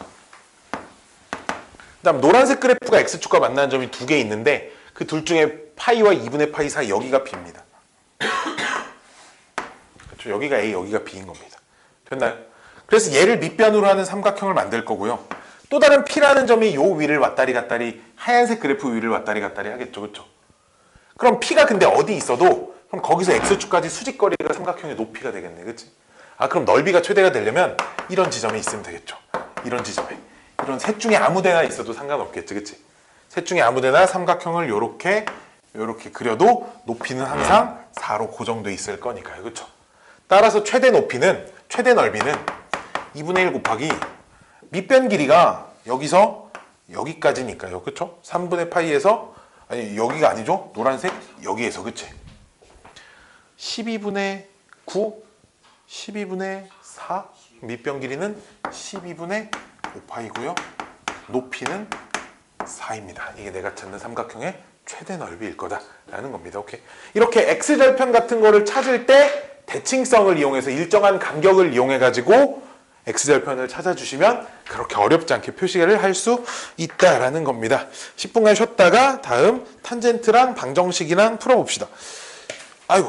그다음 노란색 그래프가 X축과 만나는 점이 2개 있는데 그 둘 중에 파이와 2분의 파이 사이 여기가 B입니다. 그렇죠? 여기가 A, 여기가 B인 겁니다. 됐나요? 그래서 얘를 밑변으로 하는 삼각형을 만들 거고요. 또 다른 P라는 점이 요 위를 왔다리 갔다리 하얀색 그래프 위를 왔다리 갔다리 하겠죠. 그렇죠? 그럼 P가 근데 어디 있어도 그럼 거기서 X축까지 수직거리가 삼각형의 높이가 되겠네. 그치? 아, 그럼 넓이가 최대가 되려면 이런 지점에 있으면 되겠죠. 이런 지점에. 이런 셋 중에 아무 데나 있어도 상관없겠지. 그치? 셋 중에 아무 데나 삼각형을 요렇게 이렇게 그려도 높이는 항상 4로 고정돼 있을 거니까요. 그렇죠? 따라서 최대 높이는, 최대 넓이는 2분의 1 곱하기 밑변 길이가 여기서 여기까지니까요. 그렇죠? 3분의 파이에서, 아니 여기가 아니죠? 노란색 여기에서, 그치? 12분의 9, 12분의 4, 밑변 길이는 12분의 5파이고요. 높이는 4입니다. 이게 내가 찾는 삼각형의 최대 넓이일 거다라는 겁니다. 오케이. 이렇게 X절편 같은 거를 찾을 때 대칭성을 이용해서 일정한 간격을 이용해 가지고 X절편을 찾아주시면 그렇게 어렵지 않게 표시를 할 수 있다라는 겁니다. 10분간 쉬었다가 다음 탄젠트랑 방정식이랑 풀어봅시다. 아이고.